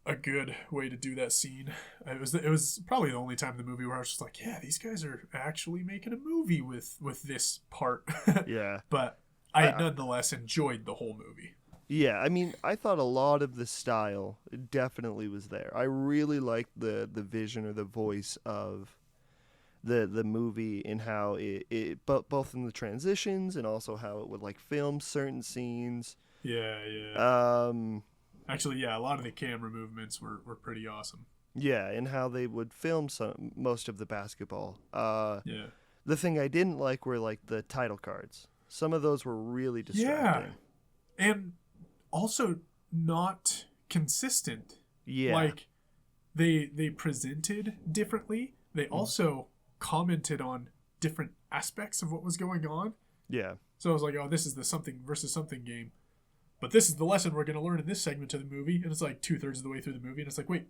a good way to do that scene. It was probably the only time in the movie where I was just like, yeah, these guys are actually making a movie with this part. Yeah. But I nonetheless enjoyed the whole movie. Yeah, I mean, I thought a lot of the style definitely was there. I really liked the vision or the voice of the movie and how it both in the transitions and also how it would like film certain scenes. Yeah. Actually, yeah, a lot of the camera movements were pretty awesome. Yeah, and how they would film most of the basketball. Yeah. The thing I didn't like were like the title cards. Some of those were really distracting. And also not consistent. Yeah. Like they presented differently. They also commented on different aspects of what was going on. Yeah. So I was like, oh, this is the something versus something game. But this is the lesson we're going to learn in this segment of the movie. And it's like 2/3 of the way through the movie. And it's like, wait,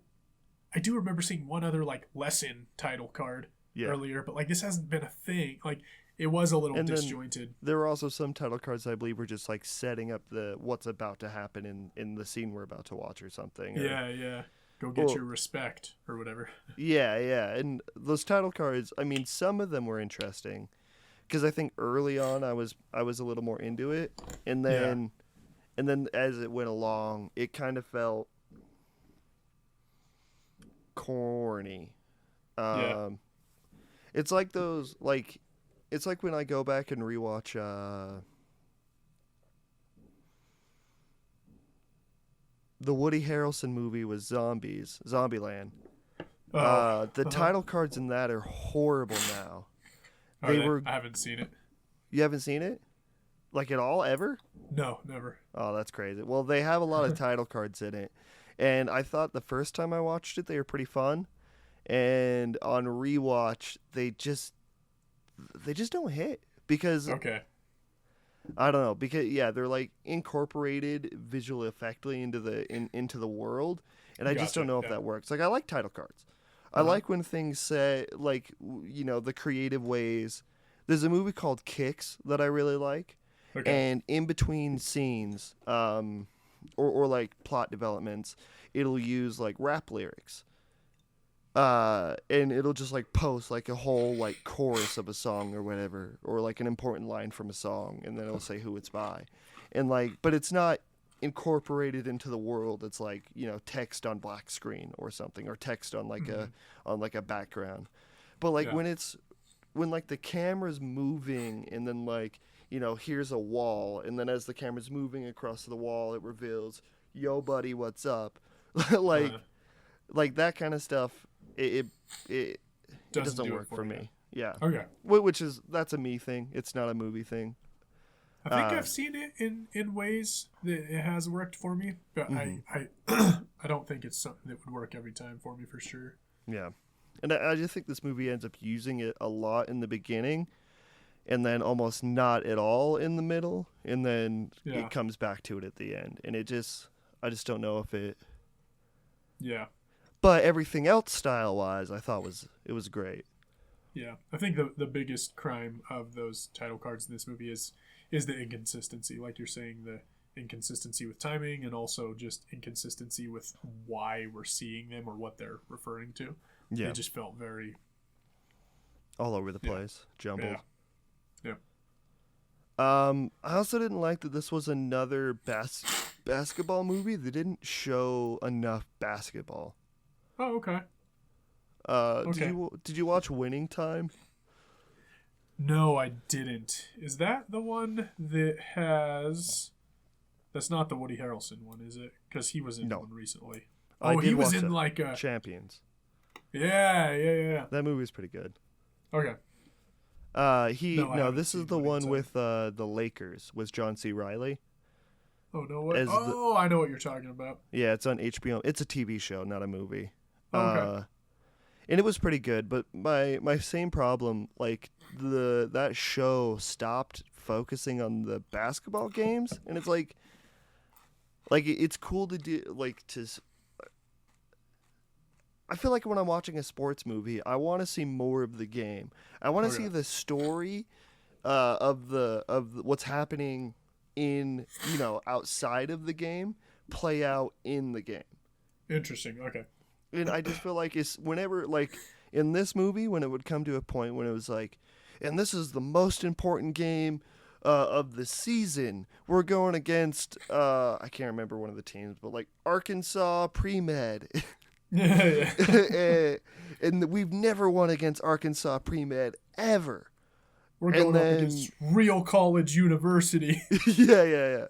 I do remember seeing one other like lesson title card earlier, but like this hasn't been a thing. Like it was a little disjointed. There were also some title cards I believe were just like setting up what's about to happen in the scene we're about to watch or something. Yeah. Go get your respect or whatever. Yeah. And those title cards, I mean, some of them were interesting because I think early on I was a little more into it, and then as it went along, it kind of felt corny. It's like those it's like when I go back and rewatch the Woody Harrelson movie with zombies, Zombieland. The title cards in that are horrible now. I haven't seen it. You haven't seen it? Like at all, ever? No, never. Oh, that's crazy. Well, they have a lot of title cards in it. And I thought the first time I watched it, they were pretty fun. And on rewatch, they just don't hit. Because Okay. I don't know, because they're like incorporated visual effectly into the world, and I just don't know if that works. Like I like title cards. I like when things say like the creative ways. There's a movie called Kicks that I really like, and in between scenes, or like plot developments, it'll use like rap lyrics. And it'll just like post like a whole like chorus of a song or whatever, or like an important line from a song, and then it'll say who it's by, and like, but it's not incorporated into the world. It's like text on black screen or something, or text on like a background. But like when like the camera's moving, and then like here's a wall, and then as the camera's moving across the wall, it reveals, "Yo, buddy, what's up?" like that kind of stuff. It doesn't work for me. Yeah. Okay. That's a me thing. It's not a movie thing. I think I've seen it in ways that it has worked for me, but I don't think it's something that would work every time for me for sure. Yeah. And I just think this movie ends up using it a lot in the beginning, and then almost not at all in the middle, and then it comes back to it at the end. And I just don't know if it. Yeah. But everything else, style-wise, I thought it was great. Yeah, I think the biggest crime of those title cards in this movie is the inconsistency. Like you're saying, the inconsistency with timing, and also just inconsistency with why we're seeing them or what they're referring to. Yeah, it just felt very all over the place, jumbled. Yeah. I also didn't like that this was another basketball movie. They didn't show enough basketball. Oh, okay. Did you watch Winning Time? No, I didn't. Is that the one that has? That's not the Woody Harrelson one, is it? Because he was in one recently. Oh, he was in like a Champions. Yeah. That movie is pretty good. Okay. No, I haven't This is seen the what he one said. with the Lakers with John C. Riley. Oh, no, what? As Oh, I know what you're talking about. Yeah, it's on HBO. It's a TV show, not a movie. Oh, okay. And it was pretty good, but my same problem, like that show stopped focusing on the basketball games, and it's like it's cool to do I feel like when I'm watching a sports movie, I want to see more of the game. I want to see the story of what's happening in outside of the game play out in the game. Interesting. Okay. And I just feel like it's whenever, like, in this movie, when it would come to a point when it was like, and this is the most important game of the season. We're going against, I can't remember one of the teams, but like Arkansas Pre-Med. Yeah. And we've never won against Arkansas Pre-Med ever. We're going up against real college university. Yeah.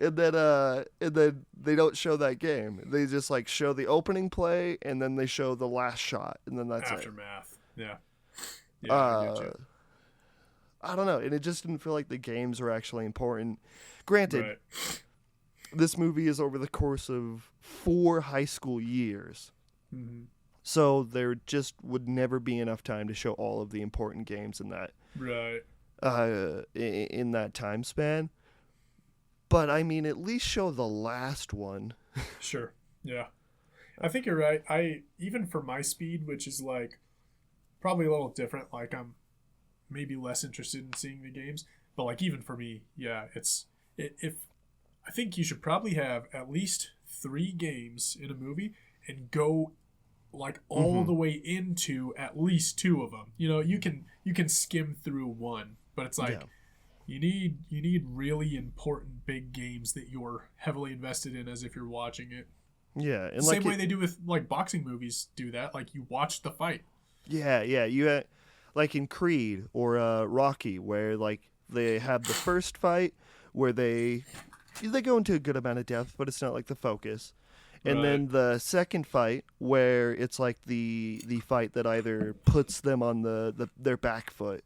And then they don't show that game. They just like show the opening play and then they show the last shot and then that's Aftermath. it. Yeah. I get you. I don't know, and it just didn't feel like the games were actually important. Granted, this movie is over the course of 4 high school years. Mm-hmm. So there just would never be enough time to show all of the important games in that. Right. In that time span. But I mean, at least show the last one. Sure. Yeah. I think you're right. Even for my speed, which is like probably a little different, like I'm maybe less interested in seeing the games, but like even for me, yeah, if I think you should probably have at least 3 games in a movie and go like all the way into at least 2 of them. You can skim through one, but it's like you need really important big games that you're heavily invested in as if you're watching it. Yeah, and same way they do with like boxing movies do that. Like you watch the fight. Yeah. You like in Creed or Rocky, where like they have the first fight where they go into a good amount of depth, but it's not like the focus. And then the second fight where it's like the fight that either puts them on their back foot,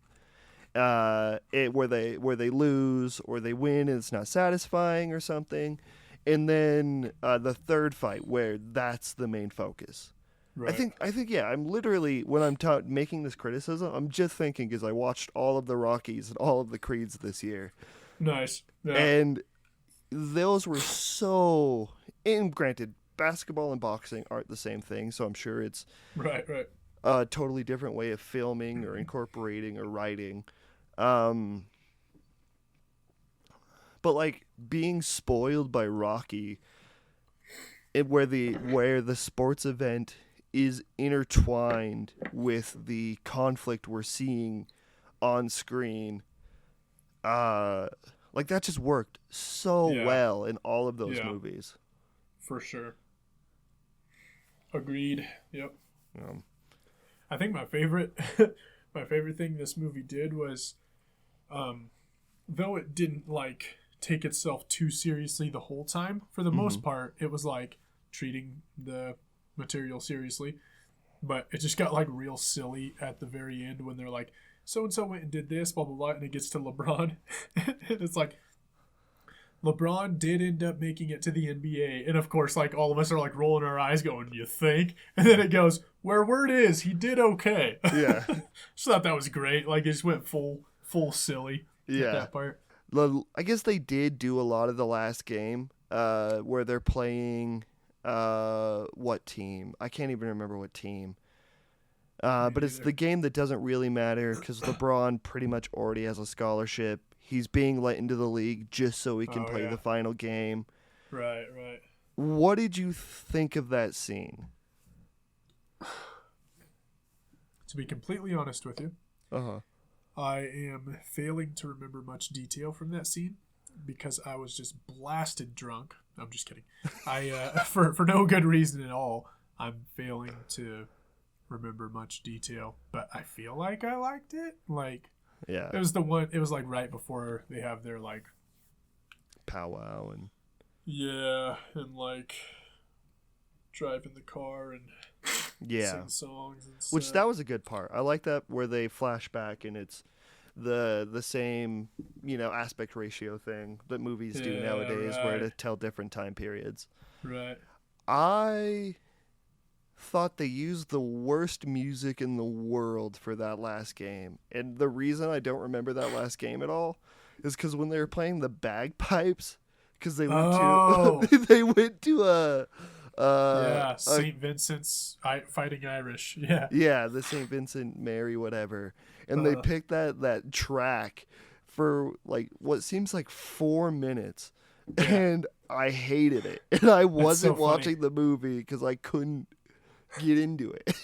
where they lose or they win and it's not satisfying or something. And then the third fight where that's the main focus. Right. I think yeah. I'm literally when I'm making this criticism, I'm just thinking because I watched all of the Rockies and all of the Creeds this year. Nice. Yeah. And those were so. And granted, basketball and boxing aren't the same thing, so I'm sure it's right. A totally different way of filming or incorporating or writing. But like being spoiled by Rocky, where the sports event is intertwined with the conflict we're seeing on screen, like that just worked so well in all of those movies. For sure. Agreed. Yep. I think my favorite thing this movie did was, though it didn't like take itself too seriously the whole time, for the most part, it was like treating the material seriously, but it just got like real silly at the very end when they're like, so and so went and did this, blah blah blah, and it gets to LeBron, and it's like, LeBron did end up making it to the NBA, and of course, like all of us are like rolling our eyes, going, "You think?" And then it goes, "Where word is, he did okay." Yeah. So that was great. Like it just went full silly. Yeah. At that part. I guess they did do a lot of the last game, where they're playing, what team? I can't even remember what team. But it's the game that doesn't really matter because LeBron pretty much already has a scholarship. He's being let into the league just so he can play the final game. Right. What did you think of that scene? To be completely honest with you, I am failing to remember much detail from that scene because I was just blasted drunk. I'm just kidding. For no good reason at all, I'm failing to remember much detail, but I feel like I liked it. Like, it was it was like right before they have their like powwow and like drive in the car and Yeah. sing songs and stuff. Which that was a good part. I like that where they flash back and it's the same, aspect ratio thing that movies do nowadays where to tell different time periods. Right. I thought they used the worst music in the world for that last game. And the reason I don't remember that last game at all is because when they were playing the bagpipes, because they went to St. Vincent's Fighting Irish. Yeah. Yeah, the St. Vincent Mary whatever. And they picked that track for like what seems like 4 minutes. Yeah. And I hated it. And I wasn't watching the movie because I couldn't get into it.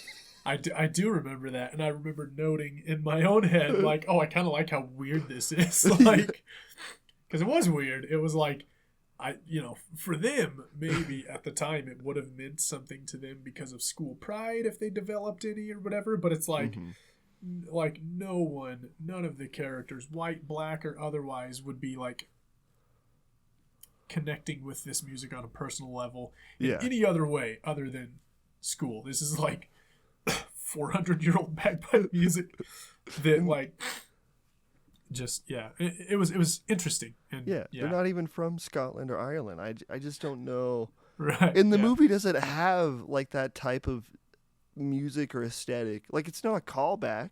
I do remember that, and I remember noting in my own head, like, oh, I kind of like how weird this is. Like, because it was weird. It was like, for them, maybe at the time it would have meant something to them because of school pride if they developed any or whatever, but it's like, like none of the characters, white, black, or otherwise, would be like connecting with this music on a personal level in any other way other than school. This is like 400-year-old bagpipe music that like just it was interesting. And they're not even from Scotland or Ireland. I just don't know. Right. In the movie, does it have like that type of music or aesthetic? Like it's not a callback.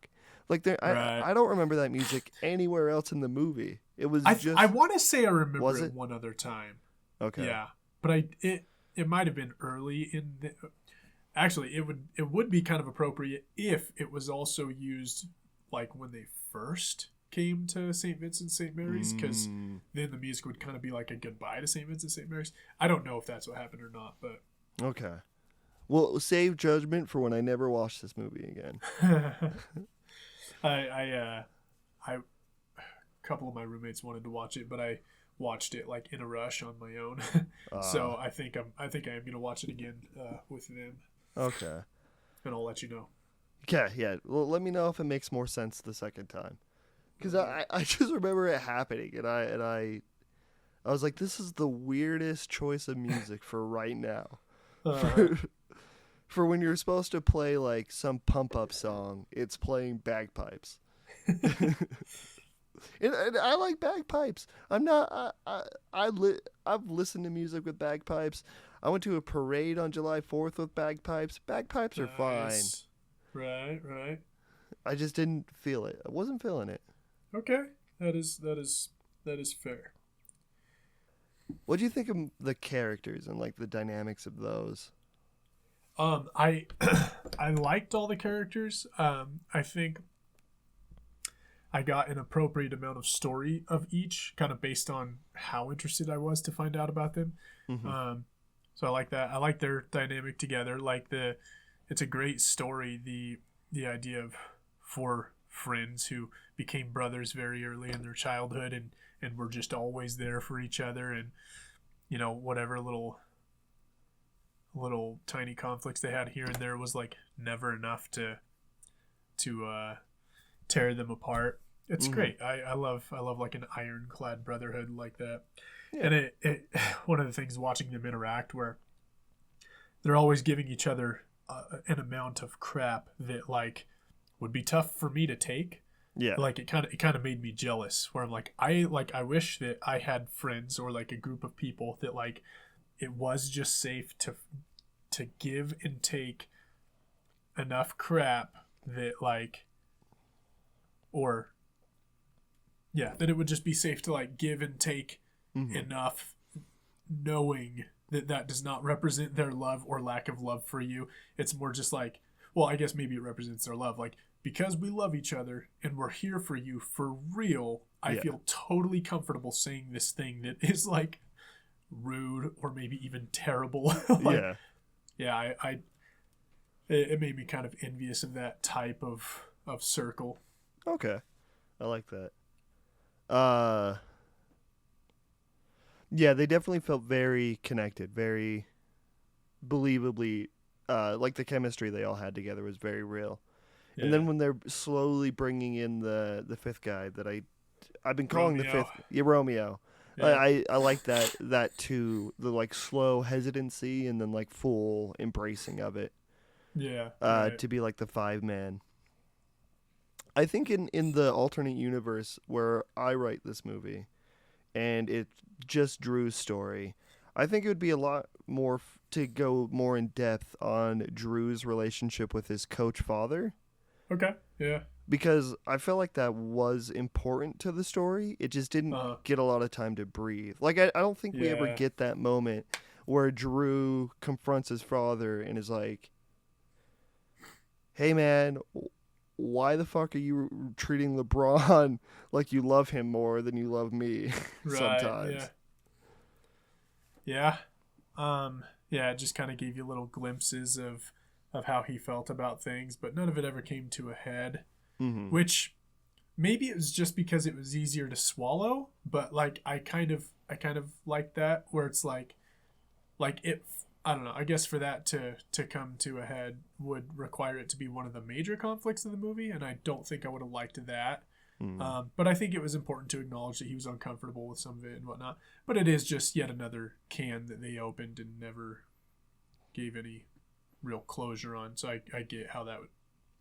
Like I don't remember that music anywhere else in the movie. It was I want to say I remember it one other time. Okay. Yeah, but it might have been early in the. Actually, it would be kind of appropriate if it was also used like when they first came to St. Vincent St. Mary's, because then the music would kind of be like a goodbye to St. Vincent St. Mary's. I don't know if that's what happened or not, but okay. Well, save judgment for when I never watch this movie again. A couple of my roommates wanted to watch it, but I watched it like in a rush on my own. So I think I am gonna watch it again with them. Okay. And I'll let you know. Okay, yeah. Well, let me know if it makes more sense the second time. Because I just remember it happening, and I was like, this is the weirdest choice of music for right now. For when you're supposed to play like some pump up song, it's playing bagpipes. And I like bagpipes. I've listened to music with bagpipes. I went to a parade on July 4th with bagpipes. Bagpipes are fine. Right. I just didn't feel it. I wasn't feeling it. Okay, that is fair. What do you think of the characters and like the dynamics of those? I liked all the characters. I think I got an appropriate amount of story of each, kind of based on how interested I was to find out about them. Mm-hmm. So I like that. I like their dynamic together. Like it's a great story. The idea of 4 friends who became brothers very early in their childhood and were just always there for each other, and whatever little tiny conflicts they had here and there was like never enough to tear them apart. It's great. I love like an ironclad brotherhood like that. Yeah. And it one of the things watching them interact where they're always giving each other an amount of crap that like would be tough for me to take. Yeah. Like it kind of made me jealous where I'm like I wish that I had friends or like a group of people that like it was just safe to give and take enough crap that like that it would just be safe to like give and take enough, knowing that does not represent their love or lack of love for you. It's more just like, well, I guess maybe it represents their love. Like, because we love each other and we're here for you for real, I feel totally comfortable saying this thing that is like rude or maybe even terrible. It made me kind of envious of that type of circle. Okay. I like that. Yeah, they definitely felt very connected, very believably, like the chemistry they all had together was very real. Yeah. And then when they're slowly bringing in the 5th guy that I've been calling Romeo. the 5th, Romeo. Yeah. I like that too, the like slow hesitancy and then like full embracing of it. Yeah. Right. to be like the 5-man. I think in the alternate universe where I write this movie, and it's just Drew's story, I think it would be a lot more to go more in depth on Drew's relationship with his coach father. Okay. Yeah. Because I felt like that was important to the story. It just didn't get a lot of time to breathe. Like, I don't think we ever get that moment where Drew confronts his father and is like, hey, man, why the fuck are you treating LeBron like you love him more than you love me sometimes? Yeah. Yeah, it just kind of gave you little glimpses of how he felt about things, but none of it ever came to a head. Mm-hmm. Which maybe it was just because it was easier to swallow, but like I kind of like that, where it's like it, I don't know, I guess for that to come to a head would require it to be one of the major conflicts of the movie, and I don't think I would have liked that. But I think it was important to acknowledge that he was uncomfortable with some of it and whatnot. But it is just yet another can that they opened and never gave any real closure on, so I get how that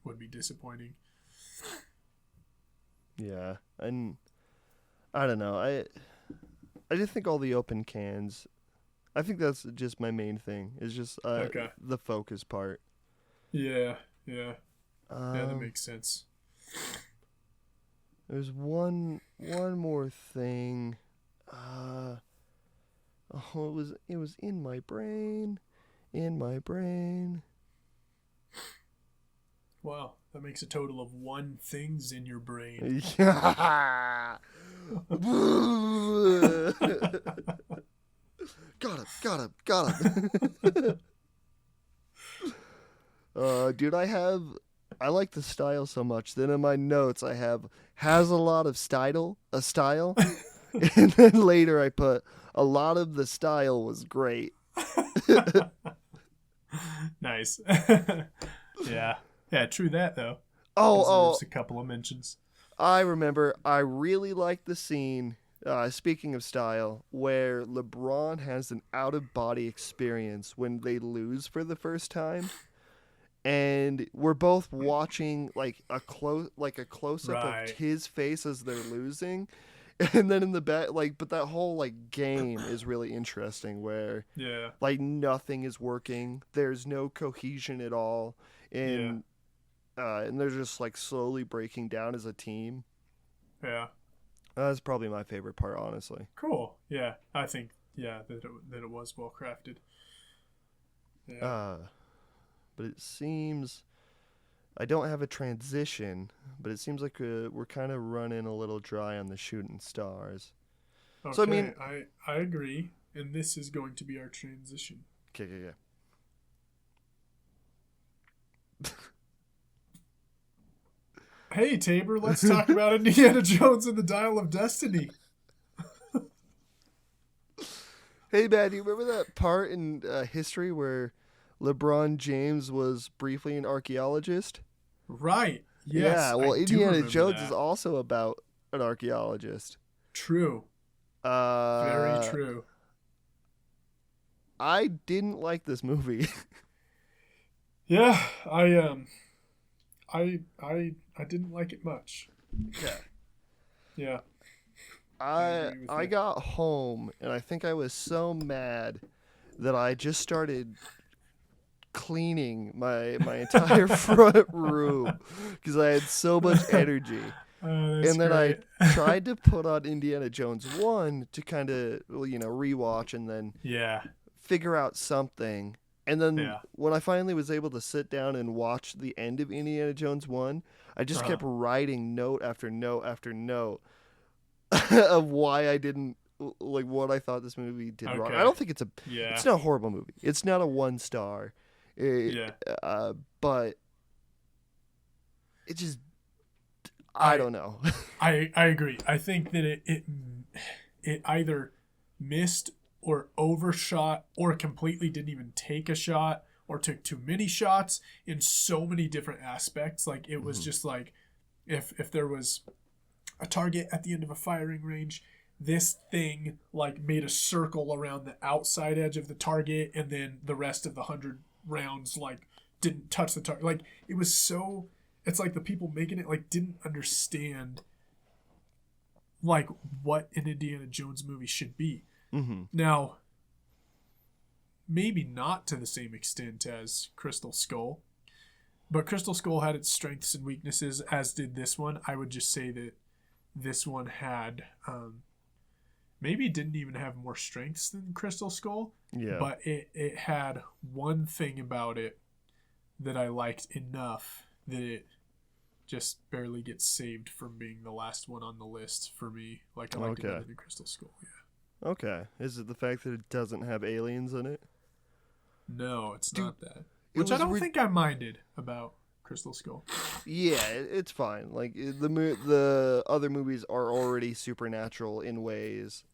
would be disappointing. Yeah, and I don't know. I just think all the open cans. I think that's just my main thing. Is just the focus part. Yeah. That makes sense. There's one more thing. It was in my brain. Wow, that makes a total of 1 thing's in your brain. Yeah. Got him. Dude, I like the style so much. Then in my notes I has a lot of style, and then later I put a lot of the style was great. Nice. Yeah, true that though. Deserves a couple of mentions. I remember I really liked the scene, speaking of style, where LeBron has an out-of-body experience when they lose for the first time. And we're both watching like a close-up of his face as they're losing. And then in the back, but that whole game is really interesting where nothing is working. There's no cohesion at all. And they're just slowly breaking down as a team. Yeah. That's probably my favorite part, honestly. Cool. Yeah. I think, that it was well crafted. Yeah. But it seems, I don't have a transition, but it seems like we're kind of running a little dry on the shooting stars. Okay, So, I mean, I agree, and this is going to be our transition. Okay. Hey, Tabor, let's talk about Indiana Jones and the Dial of Destiny. Hey, man, do you remember that part in history where LeBron James was briefly an archaeologist? Right. Yes. Yeah, well, Indiana Jones is also about an archaeologist. True. Very true. I didn't like this movie. Yeah, I didn't like it much. Yeah. Yeah. I got home and I think I was so mad that I just started cleaning my entire front room because I had so much energy. And then great. I tried to put on Indiana Jones 1 to kind of, rewatch and then figure out something. And then when I finally was able to sit down and watch the end of Indiana Jones 1, I just kept writing note after note after note of why I didn't, what I thought this movie did wrong. I don't think it's not a horrible movie. It's not a 1-star. But it just, I don't know. I agree. I think that it either missed or overshot or completely didn't even take a shot or took too many shots in so many different aspects. It was just if there was a target at the end of a firing range, this thing made a circle around the outside edge of the target, and then the rest of the 100 rounds didn't touch the target. Like, it was so... It's like the people making it, like, didn't understand, like, what an Indiana Jones movie should be. Mm-hmm. Now, maybe not to the same extent as Crystal Skull, but Crystal Skull had its strengths and weaknesses, as did this one. I would just say that this one had... maybe didn't even have more strengths than Crystal Skull, but it had one thing about it that I liked enough that it just barely gets saved from being the last one on the list for me. Like, I liked it better than Crystal Skull, yeah. Okay. Is it the fact that it doesn't have aliens in it? No, it's not that. Which I don't think I minded about Crystal Skull. Yeah, it's fine. Like, the other movies are already supernatural in ways,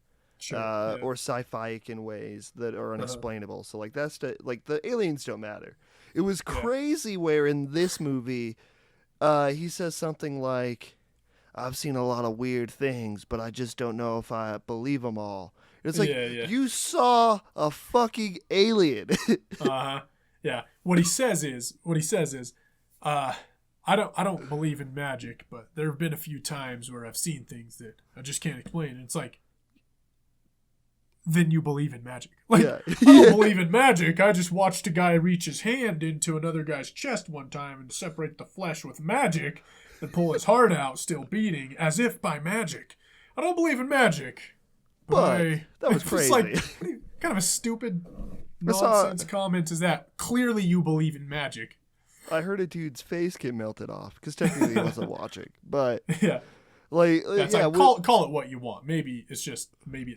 or sci-fi in ways that are unexplainable. So, like, the aliens don't matter. It was crazy where in this movie, he says something like, I've seen a lot of weird things, but I just don't know if I believe them all. It's like, you saw a fucking alien. Yeah. What he says is, I don't believe in magic, but there have been a few times where I've seen things that I just can't explain. And it's like, then you believe in magic. Like, I don't believe in magic. I just watched a guy reach his hand into another guy's chest one time and separate the flesh with magic and pull his heart out, still beating, as if by magic. I don't believe in magic. But that was crazy. Like, kind of a stupid nonsense comment is that. Clearly you believe in magic. I heard a dude's face get melted off because technically he wasn't watching. But yeah. Like, call it what you want. Maybe it's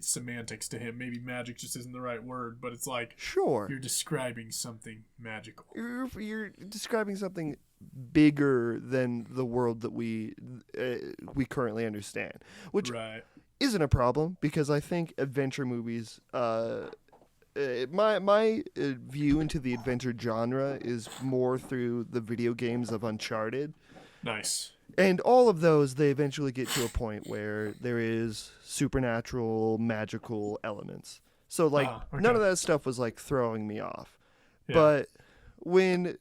semantics to him. Maybe magic just isn't the right word, but it's like, sure, you're describing something magical. You're describing something bigger than the world that we currently understand, which isn't a problem because I think adventure movies. My view into the adventure genre is more through the video games of Uncharted. Nice. And all of those, they eventually get to a point where there is supernatural, magical elements. So, like, none of that stuff was, like, throwing me off. Yeah. But when,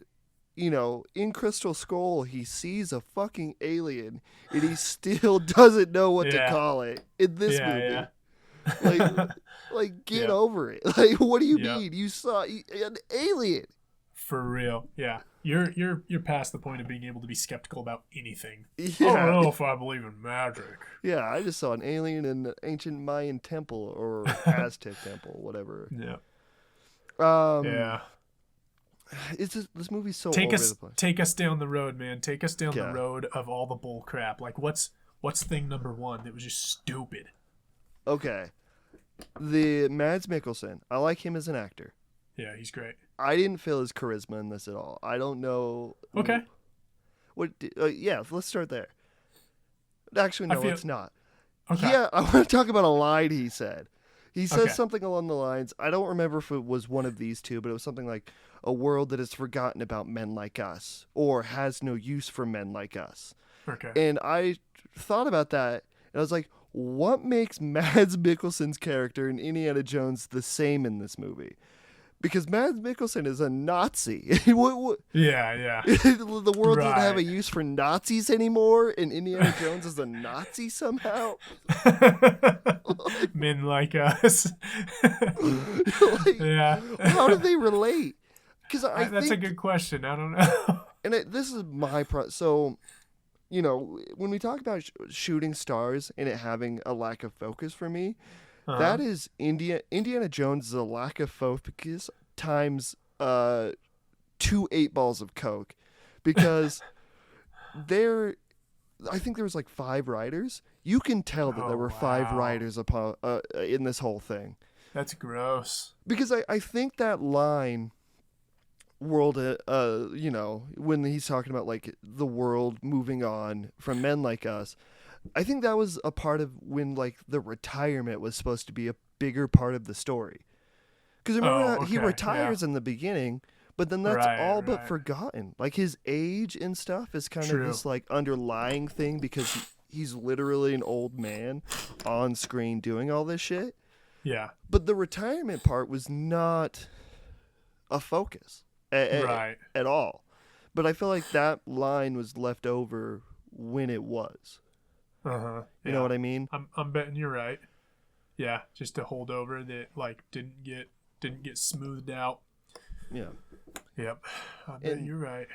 in Crystal Skull, he sees a fucking alien, and he still doesn't know what to call it in this movie. Yeah. Like, get over it. Like, what do you mean? You saw an alien. For real, yeah. You're past the point of being able to be skeptical about anything. Yeah. I don't know if I believe in magic. Yeah, I just saw an alien in an ancient Mayan temple or Aztec temple, whatever. Yeah. Yeah. It's just, this movie's so over the place. Take us down the road, man. Take us down the road of all the bull crap. Like, what's thing number one that was just stupid? Okay. The Mads Mikkelsen. I like him as an actor. Yeah, he's great. I didn't feel his charisma in this at all. I don't know. Okay. Let's start there. Actually, no, let's not. Okay. Yeah, I want to talk about a line he said. He says something along the lines, I don't remember if it was one of these two, but it was something like, a world that has forgotten about men like us, or has no use for men like us. Okay. And I thought about that, and I was like, what makes Mads Mikkelsen's character in Indiana Jones the same in this movie? Because Mads Mikkelsen is a Nazi. Yeah. The world doesn't have a use for Nazis anymore, and Indiana Jones is a Nazi somehow. Men like us. Yeah. How do they relate? Because that's a good question. I don't know. And this is my so, when we talk about shooting stars and it having a lack of focus for me. That is Indiana Jones is a lack of focus times 2 8 balls of coke, because I think there was like 5 writers. You can tell that there were 5 writers in this whole thing. That's gross. Because I think that line, world, when he's talking about like the world moving on from men like us. I think that was a part of when, like, the retirement was supposed to be a bigger part of the story. Because remember, he retires in the beginning, but then that's all but forgotten. Like, his age and stuff is kind of this, like, underlying thing because he's literally an old man on screen doing all this shit. Yeah. But the retirement part was not a focus at all. But I feel like that line was left over when it was. You know what I mean? I'm betting you're right. Yeah, just a holdover that like didn't get smoothed out. Yeah. Yep. I bet you're right.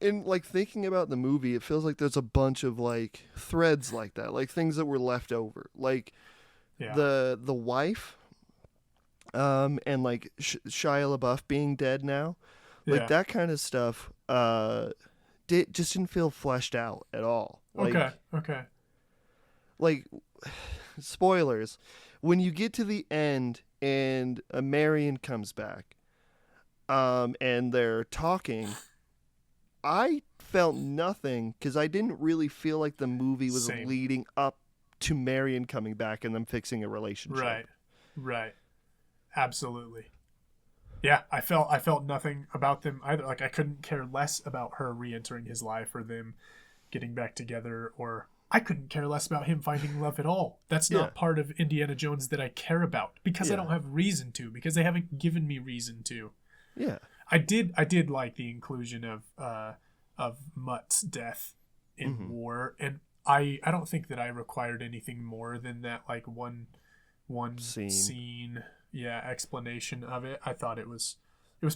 And like thinking about the movie, it feels like there's a bunch of like threads like that, like things that were left over. The wife and like Shia LaBeouf being dead now. Like that kind of stuff just didn't feel fleshed out at all. Like, okay. Like, spoilers, when you get to the end and Marion comes back and they're talking, I felt nothing because I didn't really feel like the movie was leading up to Marion coming back and them fixing a relationship. Right. Absolutely. Yeah, I felt nothing about them either. Like I couldn't care less about her re-entering his life or them getting back together, or I couldn't care less about him finding love at all. That's not part of Indiana Jones that I care about because I don't have reason to, because they haven't given me reason to. Yeah. I did like the inclusion of Mutt's death in war, and I don't think that I required anything more than that like one scene explanation of it. I thought it was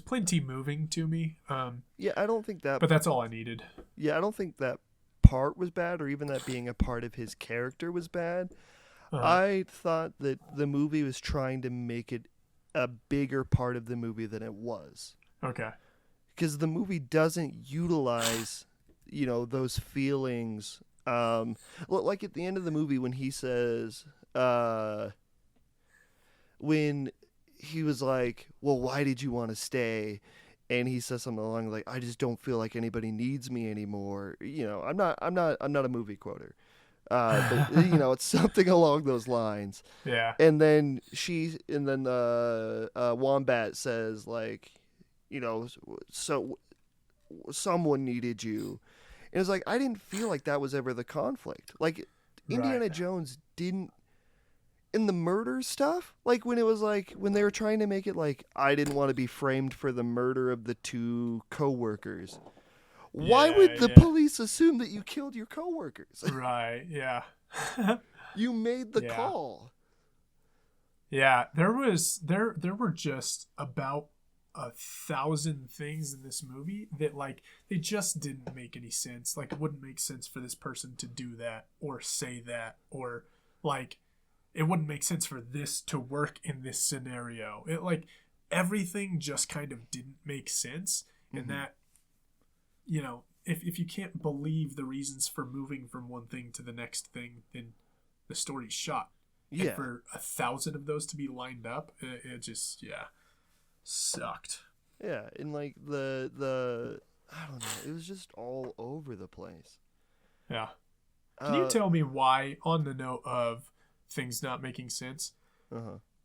plenty moving to me. I don't think that, but that's all I needed. Yeah, I don't think that part was bad, or even that being a part of his character was bad. I thought that the movie was trying to make it a bigger part of the movie than it was. Okay. Because the movie doesn't utilize, those feelings. Like at the end of the movie when he says, when he was like, well, why did you want to stay? And he says something along like, I just don't feel like anybody needs me anymore. I'm not a movie quoter. But it's something along those lines. Yeah. And then Wombat says like, so someone needed you. And it's like, I didn't feel like that was ever the conflict. Like Indiana Jones didn't, in the murder stuff, like when it was like, when they were trying to make it like, I didn't want to be framed for the murder of the two co-workers. Why would the police assume that you killed your co-workers? Right, yeah. You made the call. Yeah, there were just about 1,000 things in this movie that like they just didn't make any sense. Like it wouldn't make sense for this person to do that or say that, or like it wouldn't make sense for this to work in this scenario. It like everything just kind of didn't make sense. And that, if you can't believe the reasons for moving from one thing to the next thing, then the story's shot. Yeah. And for 1,000 of those to be lined up, it just sucked. Yeah, and like the I don't know, it was just all over the place. Yeah. Can you tell me why, on the note of things not making sense,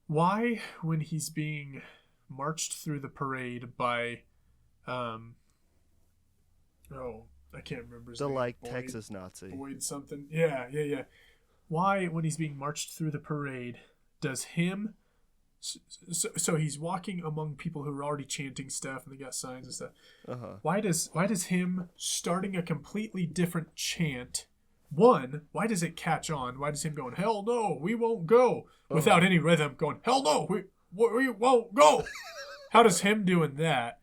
why when he's being marched through the parade by I can't remember his name. Boyd, Texas Nazi. Boyd something. Yeah. Why, when he's being marched through the parade, does him... So he's walking among people who are already chanting stuff, and they got signs and stuff. Why does him starting a completely different chant... One, why does it catch on? Why does him going, hell no, we won't go, without any rhythm, going, hell no, we won't go? How does him doing that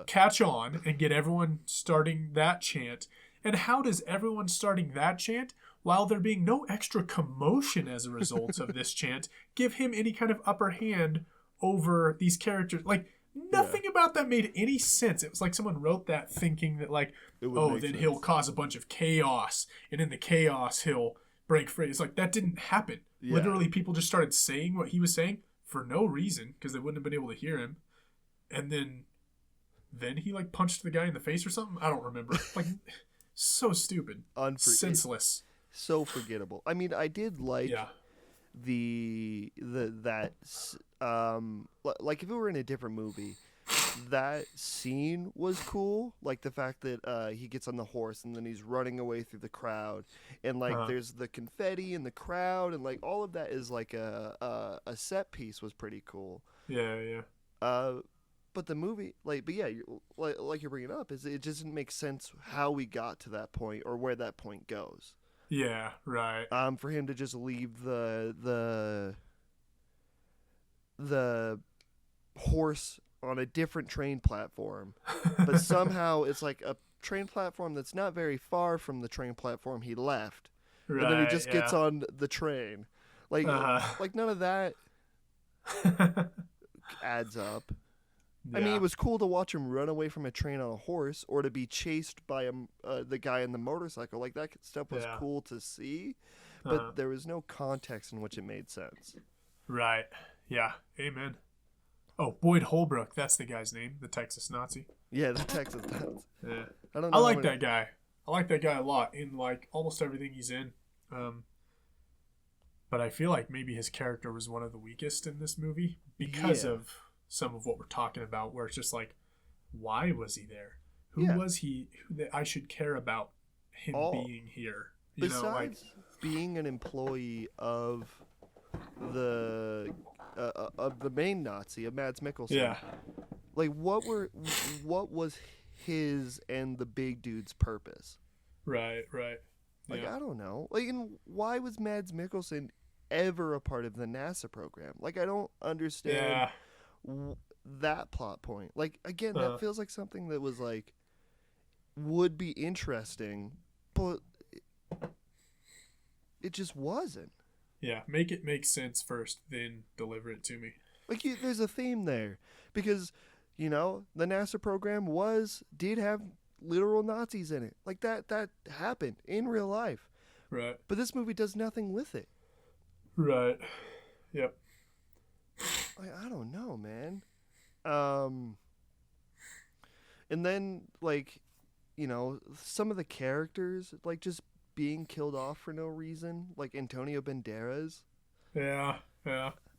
catch on and get everyone starting that chant? And how does everyone starting that chant, while there being no extra commotion as a result of this chant, give him any kind of upper hand over these characters? Like, nothing about that made any sense. It was like someone wrote that thinking that like, he'll cause a bunch of chaos, and in the chaos he'll break free. It's like, that didn't happen. Yeah. Literally, people just started saying what he was saying for no reason, because they wouldn't have been able to hear him. And then he like punched the guy in the face or something. I don't remember. Like, so stupid. Senseless. So forgettable. I mean, I did like like if it were in a different movie, that scene was cool. Like the fact that he gets on the horse and then he's running away through the crowd, and like there's the confetti in the crowd, and like all of that is like a set piece was pretty cool. Yeah. but the movie, but yeah, like you're bringing up, is it doesn't make sense how we got to that point or where that point goes. Yeah, right. For him to just leave the horse on a different train platform, but somehow it's like a train platform that's not very far from the train platform he left, Right, and then he just gets on the train, like none of that adds up. Yeah. I mean, it was cool to watch him run away from a train on a horse, or to be chased by the guy in the motorcycle. Like, that stuff was cool to see, but there was no context in which it made sense. Right. Yeah. Amen. Oh, Boyd Holbrook. That's the guy's name. The Texas Nazi. Yeah, the Texas Nazi. Yeah. I don't know. I like that guy. I like that guy a lot in like almost everything he's in. But I feel like maybe his character was one of the weakest in this movie because of some of what we're talking about, where it's just like, why was he there? Who was he that I should care about him being here? Besides being an employee of the main Nazi, of Mads Mikkelsen. Yeah. Like, what was his and the big dude's purpose? Right. Like, I don't know. Like, and why was Mads Mikkelsen ever a part of the NASA program? Like, I don't understand that plot point. Like, again, that feels like something that was like would be interesting, but it just wasn't. Yeah, make it make sense first, then deliver it to me. Like, there's a theme there because, the NASA program did have literal Nazis in it. Like, that happened in real life. Right. But this movie does nothing with it. Right. Yep. I don't know, man. And then, like, some of the characters, like, just being killed off for no reason, like Antonio Banderas. Yeah.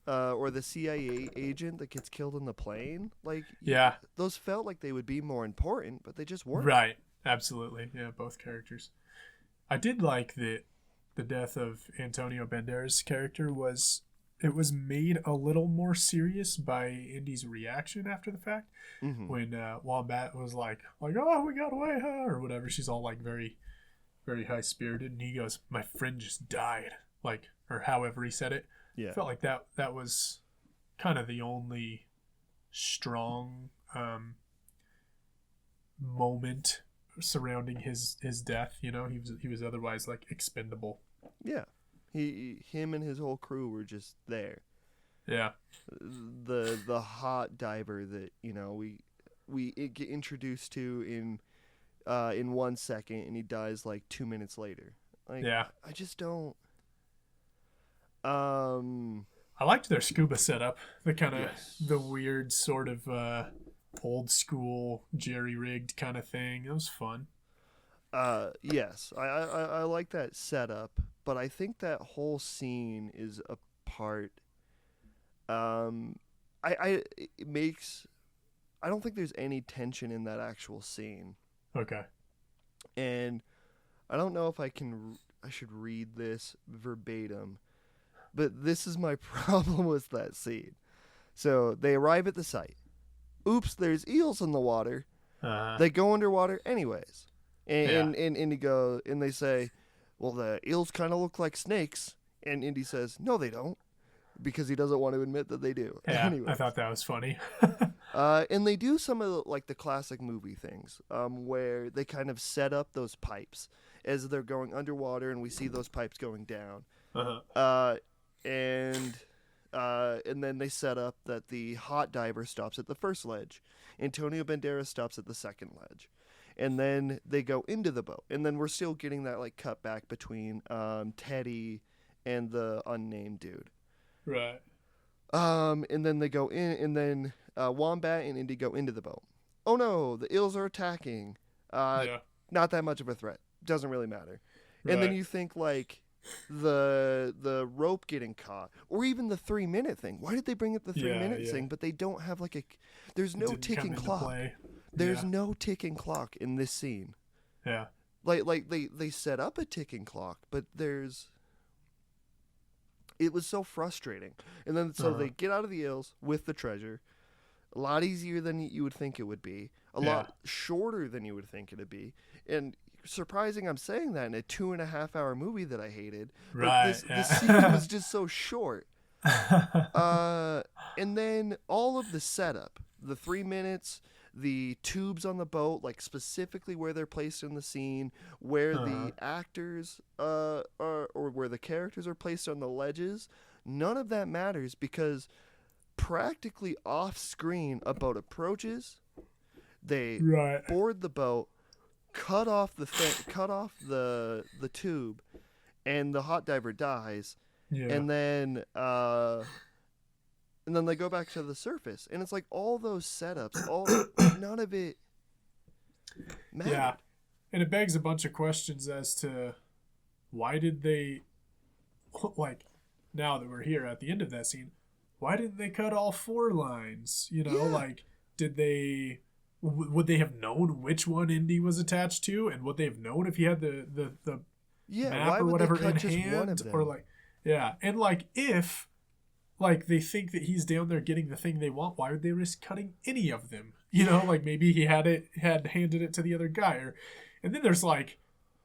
Or the CIA agent that gets killed on the plane. Like, those felt like they would be more important, but they just weren't. Right. Absolutely. Yeah, both characters. I did like that the death of Antonio Banderas' character was made a little more serious by Indy's reaction after the fact. Mm-hmm. When Wombat was like, oh, we got away, huh? Or whatever. She's all like very, very high-spirited. And he goes, my friend just died. Like, or however he said it. Yeah. I felt like that was kind of the only strong moment surrounding his death. He was otherwise like expendable. Yeah. Him and his whole crew were just there. Yeah. The hot diver that we get introduced to in 1 second, and he dies like 2 minutes later. Like, yeah. I just don't. I liked their scuba setup. The kind of the weird sort of old school jerry rigged kind of thing. It was fun. Yes, I like that setup, but I think that whole scene is a part. It makes. I don't think there's any tension in that actual scene. Okay. And I don't know if I should read this verbatim, but this is my problem with that scene. So they arrive at the site. Oops, there's eels in the water. They go underwater anyways. And Indigo, and they say, well, the eels kind of look like snakes. And Indy says, no, they don't, because he doesn't want to admit that they do. Yeah, anyways. I thought that was funny. And they do some of the classic movie things, where they kind of set up those pipes as they're going underwater, and we see those pipes going down. And then they set up that the hot diver stops at the first ledge. Antonio Banderas stops at the second ledge. And then they go into the boat. And then we're still getting that like cut back between Teddy and the unnamed dude. Right. And then they go in, and then Wombat and Indy go into the boat. Oh no, the eels are attacking. Not that much of a threat. Doesn't really matter. Right. And then you think like the rope getting caught, or even the 3-minute thing. Why did they bring up the 3-minute thing? But they don't have like there's no ticking clock. There's no ticking clock in this scene. Yeah. Like they set up a ticking clock, but it was so frustrating. And then so they get out of the eels with the treasure. a lot easier than you would think it would be, a Yeah. lot shorter than you would think it'd be, and surprising I'm saying that in a 2.5 hour movie that I hated, but Right. this Yeah. scene was just so short. And then all of the setup, the 3 minutes, the tubes on the boat, like specifically where they're placed in the scene, where the actors are, or where the characters are placed on the ledges, none of that matters because practically off screen a boat approaches, they Right. board the boat, cut off the tube, and the hot diver dies, Yeah. and then they go back to the surface, and it's like all those setups, none of it mattered. Yeah. And it begs a bunch of questions as to why did they, like, now that we're here at the end of that scene, why didn't they cut all 4 lines? You know, Yeah. like, did they, would they have known which one Indy was attached to? And would they have known if he had the Yeah, map why or would whatever they cut in just hand? one of them? Or like, yeah. And like, if, like, they think that he's down there getting the thing they want, why would they risk cutting any of them? You know, like maybe he had handed it to the other guy. And then there's like,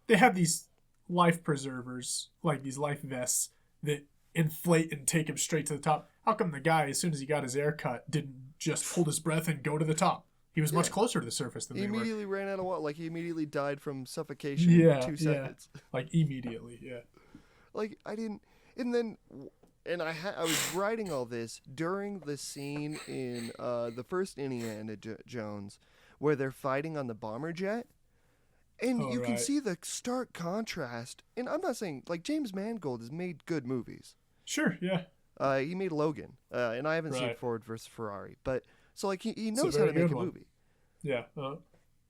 they have these life preservers, like these life vests that inflate and take him straight to the top. How come the guy, as soon as he got his air cut, didn't just hold his breath and go to the top? He was much closer to the surface than He they were. immediately ran out of water. Like, he immediately died from suffocation Yeah, in 2 yeah. seconds. Like immediately, yeah. Like, I didn't. And then, I was writing all this during the scene in the first Indiana Jones where they're fighting on the bomber jet. And Oh, you can right. see the stark contrast. And I'm not saying, like, James Mangold has made good movies. Sure, yeah. He made Logan. And I haven't seen Right. Ford versus Ferrari. But, so, like, he a knows how to very make good a one. movie. Yeah.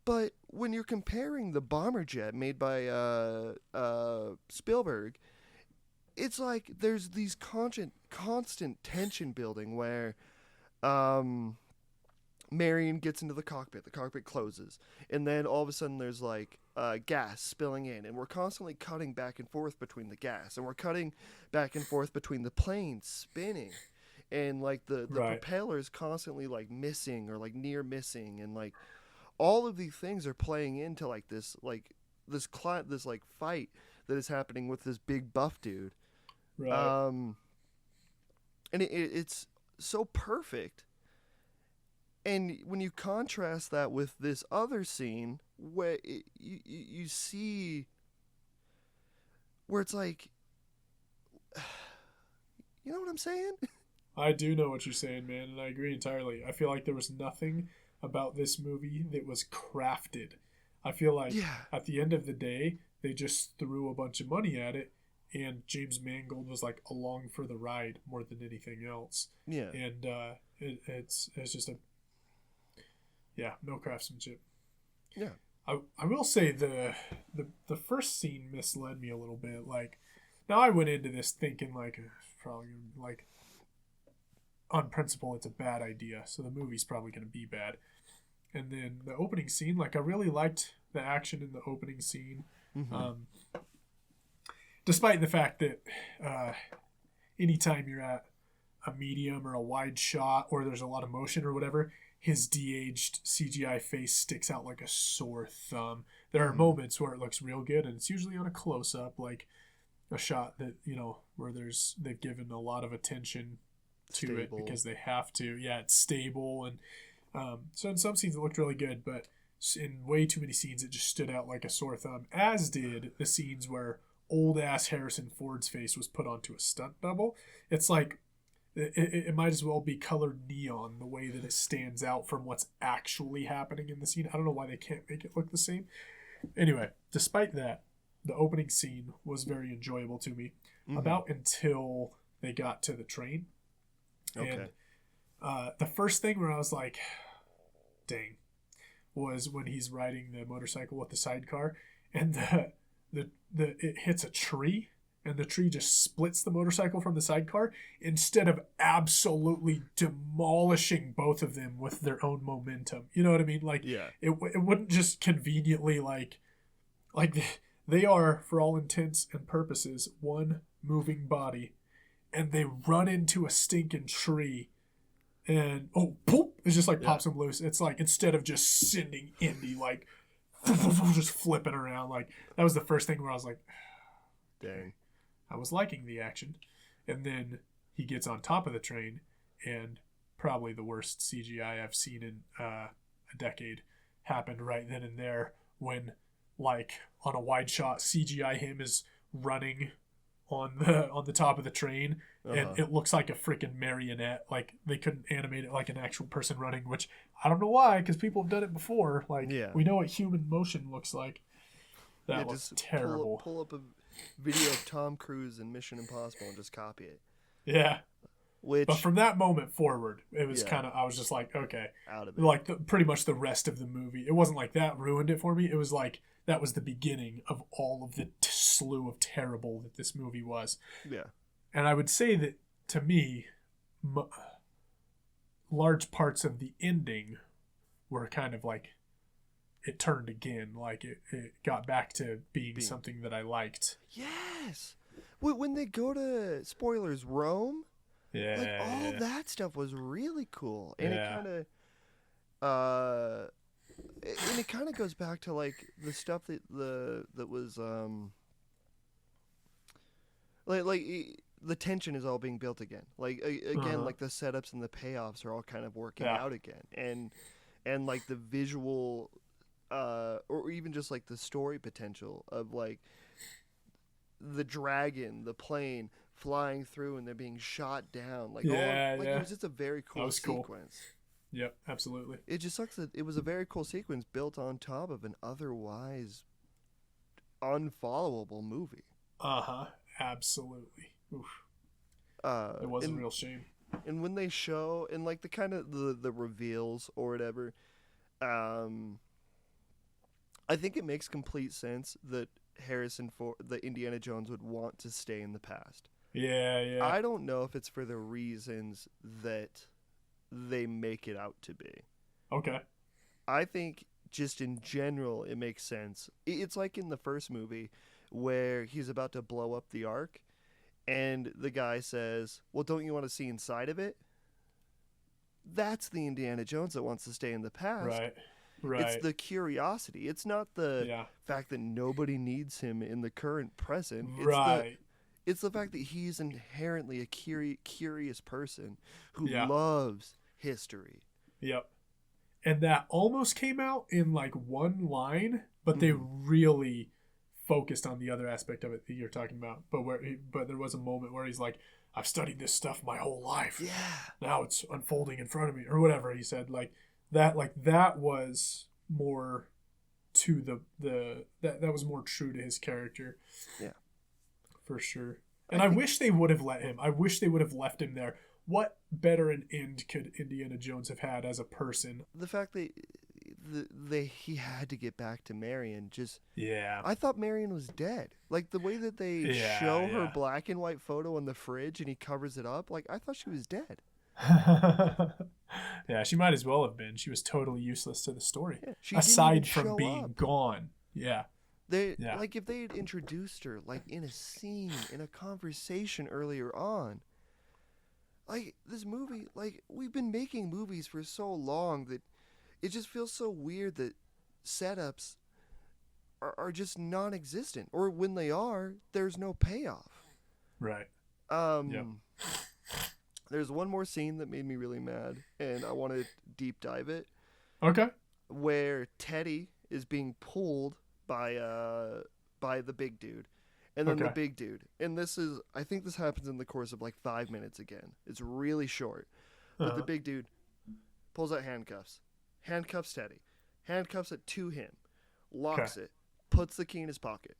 But when you're comparing the bomber jet made by Spielberg, it's like there's these constant tension building where Marion gets into the cockpit closes, and then all of a sudden there's like gas spilling in, and we're constantly cutting back and forth between the gas, and we're cutting back and forth between the planes spinning, and like the Right. propellers constantly like missing or like near missing, and like all of these things are playing into like this fight that is happening with this big buff dude. Right. And it's so perfect. And when you contrast that with this other scene where you see where it's like, you know what I'm saying? I do know what you're saying, man, and I agree entirely. I feel like there was nothing about this movie that was crafted. I feel like Yeah. at the end of the day, they just threw a bunch of money at it, and James Mangold was like along for the ride more than anything else. Yeah. And it's just no craftsmanship. Yeah. I will say the first scene misled me a little bit. Like, now I went into this thinking like probably like on principle it's a bad idea, so the movie's probably going to be bad. And then the opening scene, like I really liked the action in the opening scene, despite the fact that anytime you're at a medium or a wide shot or there's a lot of motion or whatever, his de-aged CGI face sticks out like a sore thumb. There are moments where it looks real good, and it's usually on a close-up, like a shot that, you know, where they've given a lot of attention to Stable. it because they have to. Yeah, it's stable, and so in some scenes it looked really good, but in way too many scenes it just stood out like a sore thumb, as did the scenes where old-ass Harrison Ford's face was put onto a stunt double. It's like it might as well be colored neon the way that it stands out from what's actually happening in the scene. I don't know why they can't make it look the same. Anyway, despite that, the opening scene was very enjoyable to me, about until they got to the train. Okay. And the first thing where I was like, dang, was when he's riding the motorcycle with the sidecar, and it hits a tree, and the tree just splits the motorcycle from the sidecar instead of absolutely demolishing both of them with their own momentum. You know what I mean? Like, Yeah. it wouldn't just conveniently like they are, for all intents and purposes, one moving body, and they run into a stinking tree and poop, it just like pops him loose. It's like instead of just sending Indy like just flipping around, like that was the first thing where I was like, Dang. I was liking the action. And then he gets on top of the train, and probably the worst CGI I've seen in a decade happened right then and there when, like, on a wide shot, CGI him is running on the top of the train, and it looks like a freaking marionette. Like, they couldn't animate it like an actual person running, which I don't know why, because people have done it before. Like, we know what human motion looks like. That looks terrible. Pull up a video of Tom Cruise in Mission Impossible and just copy it. Yeah. But from that moment forward, it was kind of, I was just like, okay. Out of it. Like, pretty much the rest of the movie. It wasn't like that ruined it for me. It was like, that was the beginning of all of the slew of terrible that this movie was. Yeah. And I would say that, to me, large parts of the ending were kind of like, it turned again. Like, it got back to being something that I liked. Yes. When they go to, spoilers, Rome? Yeah. Like, all that stuff was really cool. And it kind of... and it kind of goes back to like the stuff that was the tension is all being built again. Like again, like the setups and the payoffs are all kind of working out again, and like the visual, or even just like the story potential of like the dragon, the plane flying through and they're being shot down. Like it was just a very cool sequence. Cool. Yep, absolutely. It just sucks that it was a very cool sequence built on top of an otherwise unfollowable movie. Absolutely. Oof. It was a real shame. And when they show, and like the kind of the reveals or whatever, I think it makes complete sense that the Indiana Jones would want to stay in the past. Yeah. I don't know if it's for the reasons that they make it out to be. Okay. I think just in general it makes sense. It's like in the first movie where he's about to blow up the Ark and the guy says, well, don't you want to see inside of it? That's the Indiana Jones that wants to stay in the past. Right. It's the curiosity. It's not the fact that nobody needs him in the current present. It's the fact that he's inherently a curious person who loves history. Yep. And that almost came out in like one line, but they really focused on the other aspect of it that you're talking about. But there was a moment where he's like, I've studied this stuff my whole life. Yeah. Now it's unfolding in front of me, or whatever he said. That was more to that was more true to his character. Yeah. For sure. And I wish they would have let him. I wish they would have left him there. What better an end could Indiana Jones have had as a person? The fact that he had to get back to Marion just... Yeah. I thought Marion was dead. Like, the way that they show her black and white photo on the fridge and he covers it up, like, I thought she was dead. Yeah, she might as well have been. She was totally useless to the story. Yeah, aside from being gone. Yeah. Like, if they had introduced her, like, in a scene, in a conversation earlier on, like, this movie, like, we've been making movies for so long that it just feels so weird that setups are just non-existent. Or when they are, there's no payoff. Right. There's one more scene that made me really mad, and I want to deep dive it. Okay. Where Teddy is being pulled by the big dude. And then the big dude. And I think this happens in the course of like 5 minutes again. It's really short. But the big dude pulls out handcuffs. Handcuffs Teddy. Handcuffs it to him. Locks it. Puts the key in his pocket.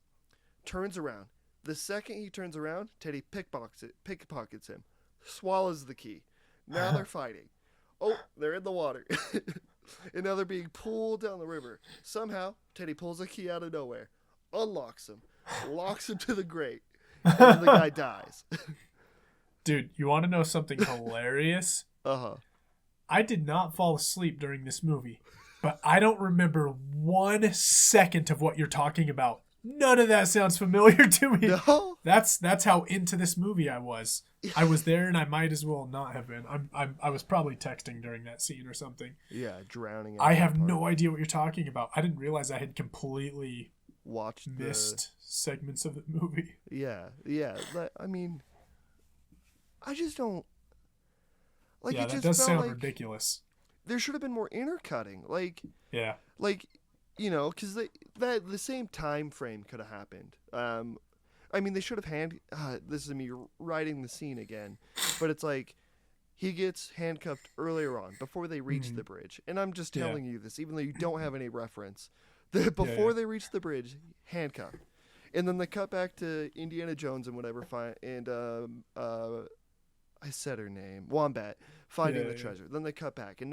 Turns around. The second he turns around, Teddy pickpockets him. Swallows the key. Now they're fighting. Oh, they're in the water. And now they're being pulled down the river. Somehow, Teddy pulls a key out of nowhere. Unlocks him. Locks him to the grate. And then the guy dies. Dude, you want to know something hilarious? I did not fall asleep during this movie, but I don't remember 1 second of what you're talking about None of that sounds familiar to me. No? That's how into this movie I was. I was there, and I might as well not have been. I was probably texting during that scene or something. Yeah, drowning. I have no idea what you're talking about. I didn't realize I had completely missed segments of the movie. Yeah. I mean, I just don't. Like, Yeah, it that just does felt sound like ridiculous. there should have been more intercutting. Like, Yeah. because the same time frame could have happened. I mean, they should have this is me writing the scene again, but it's like he gets handcuffed earlier on before they reach the bridge, and I'm just telling you this, even though you don't have any reference. Before they reach the bridge, handcuffed, and then they cut back to Indiana Jones and whatever, and I said her name, Wombat, finding the treasure. Then they cut back, and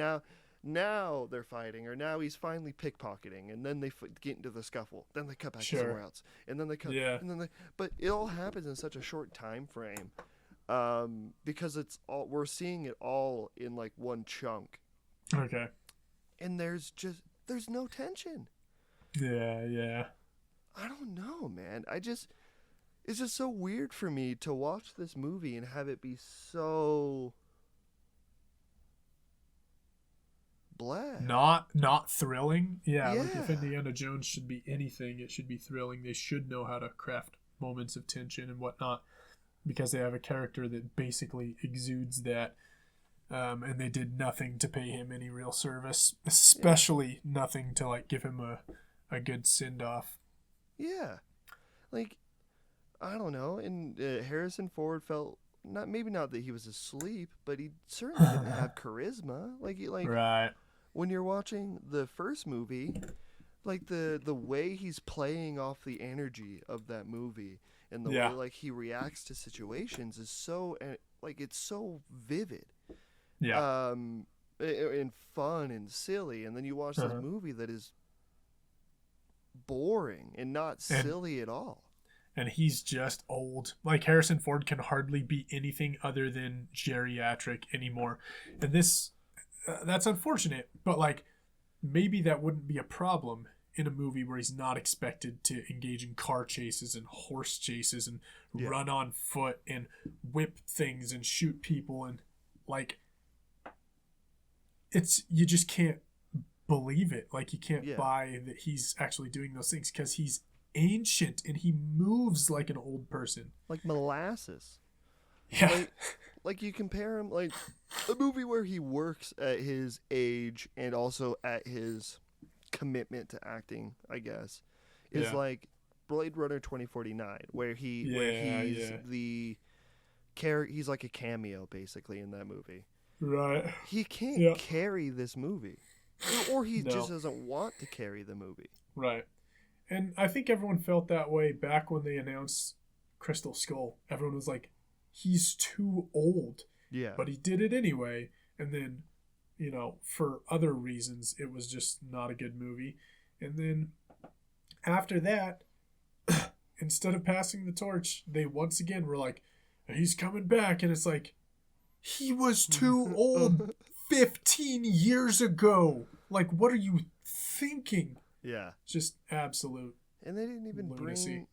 now they're fighting, or now he's finally pickpocketing, and then they get into the scuffle. Then they cut back to somewhere else, and then they cut. But it all happens in such a short time frame, because we're seeing it all in like one chunk. Okay. And there's no tension. Yeah. I don't know, man. It's just so weird for me to watch this movie and have it be so blah. Not thrilling. Yeah, like if Indiana Jones should be anything, it should be thrilling. They should know how to craft moments of tension and whatnot, because they have a character that basically exudes that. And they did nothing to pay him any real service, especially nothing to like give him a good send off. Yeah, like I don't know. And Harrison Ford felt maybe not that he was asleep, but he certainly didn't have charisma. Like right. When you're watching the first movie, like the way he's playing off the energy of that movie and the way like he reacts to situations is so it's so vivid. Yeah. And fun and silly, and then you watch this movie that is boring and not silly at all. And he's just old. Like Harrison Ford can hardly be anything other than geriatric anymore. And that's unfortunate, but like maybe that wouldn't be a problem in a movie where he's not expected to engage in car chases and horse chases and run on foot and whip things and shoot people, and like you just can't believe it. Like you can't buy that he's actually doing those things because he's ancient and he moves like an old person, like molasses. Yeah. Like you compare him, like a movie where he works at his age and also at his commitment to acting, I guess, is like Blade Runner 2049, where he's he's like a cameo basically in that movie. Right. He can't carry this movie, or he just doesn't want to carry the movie. Right. And I think everyone felt that way back when they announced Crystal Skull. Everyone was like, he's too old. Yeah. But he did it anyway. And then, for other reasons, it was just not a good movie. And then after that, instead of passing the torch, they once again were like, he's coming back. And it's like, he was too old 15 years ago. Like, what are you thinking? Yeah. Just absolute. And they didn't even lunacy.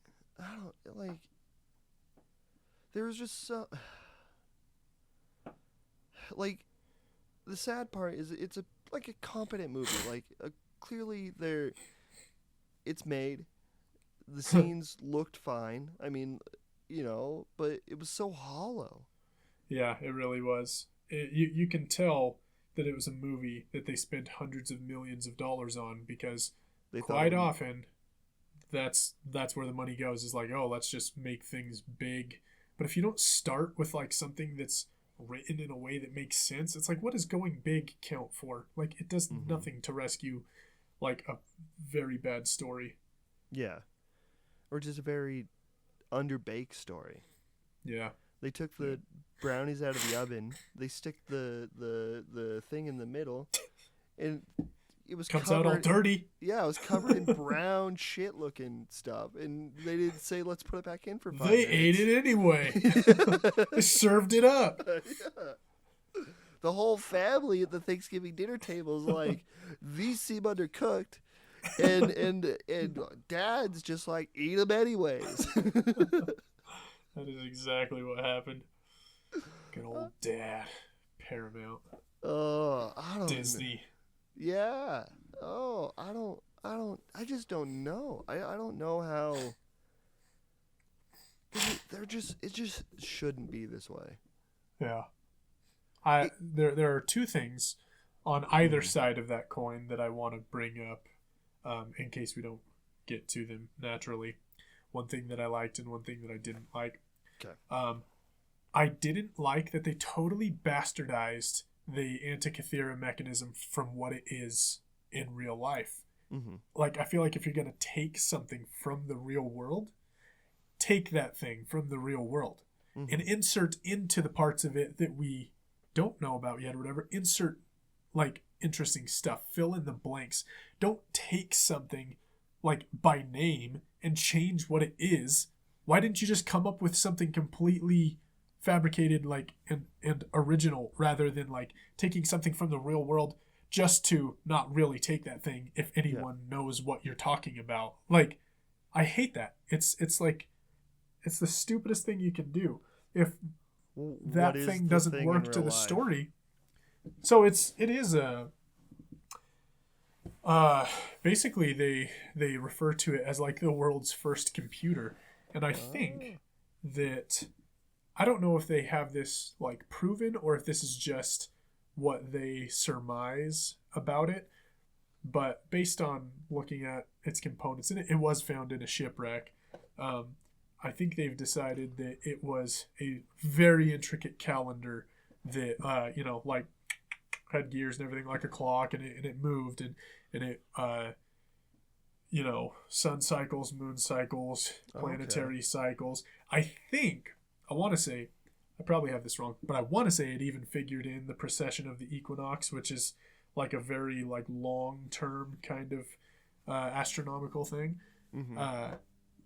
There was just so. Like, the sad part is it's a competent movie. Like, clearly it's made. The scenes looked fine. I mean, but it was so hollow. Yeah, it really was. You can tell that it was a movie that they spent hundreds of millions of dollars on, because quite often that's where the money goes, is like, oh, let's just make things big. But if you don't start with like something that's written in a way that makes sense, it's like, what does going big count for? Like, it does nothing to rescue like a very bad story. Yeah. Or just a very underbaked story. Yeah. They took the brownies out of the oven. They stick the thing in the middle, and it was comes out all dirty. Yeah, it was covered in brown shit looking stuff, and they didn't say let's put it back in for 5 minutes. They minutes. ate it anyway. They served it up. Yeah. The whole family at the Thanksgiving dinner table is like, these seem undercooked. and dads just like eat them anyways. That is exactly what happened. Good old dad. Paramount. Oh, I don't. Disney. Yeah. Oh, I just don't know. I don't know how. It just shouldn't be this way. Yeah. There are two things on either side of that coin that I want to bring up, in case we don't get to them naturally. One thing that I liked and one thing that I didn't like. Okay. I didn't like that they totally bastardized the Antikythera mechanism from what it is in real life. Mm-hmm. Like, I feel like if you're going to take something from the real world, take that thing from the real world and insert into the parts of it that we don't know about yet or whatever. Insert, like, interesting stuff. Fill in the blanks. Don't take something, like, by name and change what it is. Why didn't you just come up with something completely fabricated, like, and original, rather than, like, taking something from the real world just to not really take that thing if anyone knows what you're talking about? Like, I hate that. It's like, it's the stupidest thing you can do if that thing doesn't work to the story. So it is a basically they refer to it as like the world's first computer, and I think that, I don't know if they have this like proven or if this is just what they surmise about it, but based on looking at its components, and it was found in a shipwreck, I think they've decided that it was a very intricate calendar that like had gears and everything, like a clock, and it moved, and it sun cycles, moon cycles, planetary cycles. I want to say, I probably have this wrong, but I want to say it even figured in the precession of the equinox, which is like a very like long-term kind of astronomical thing.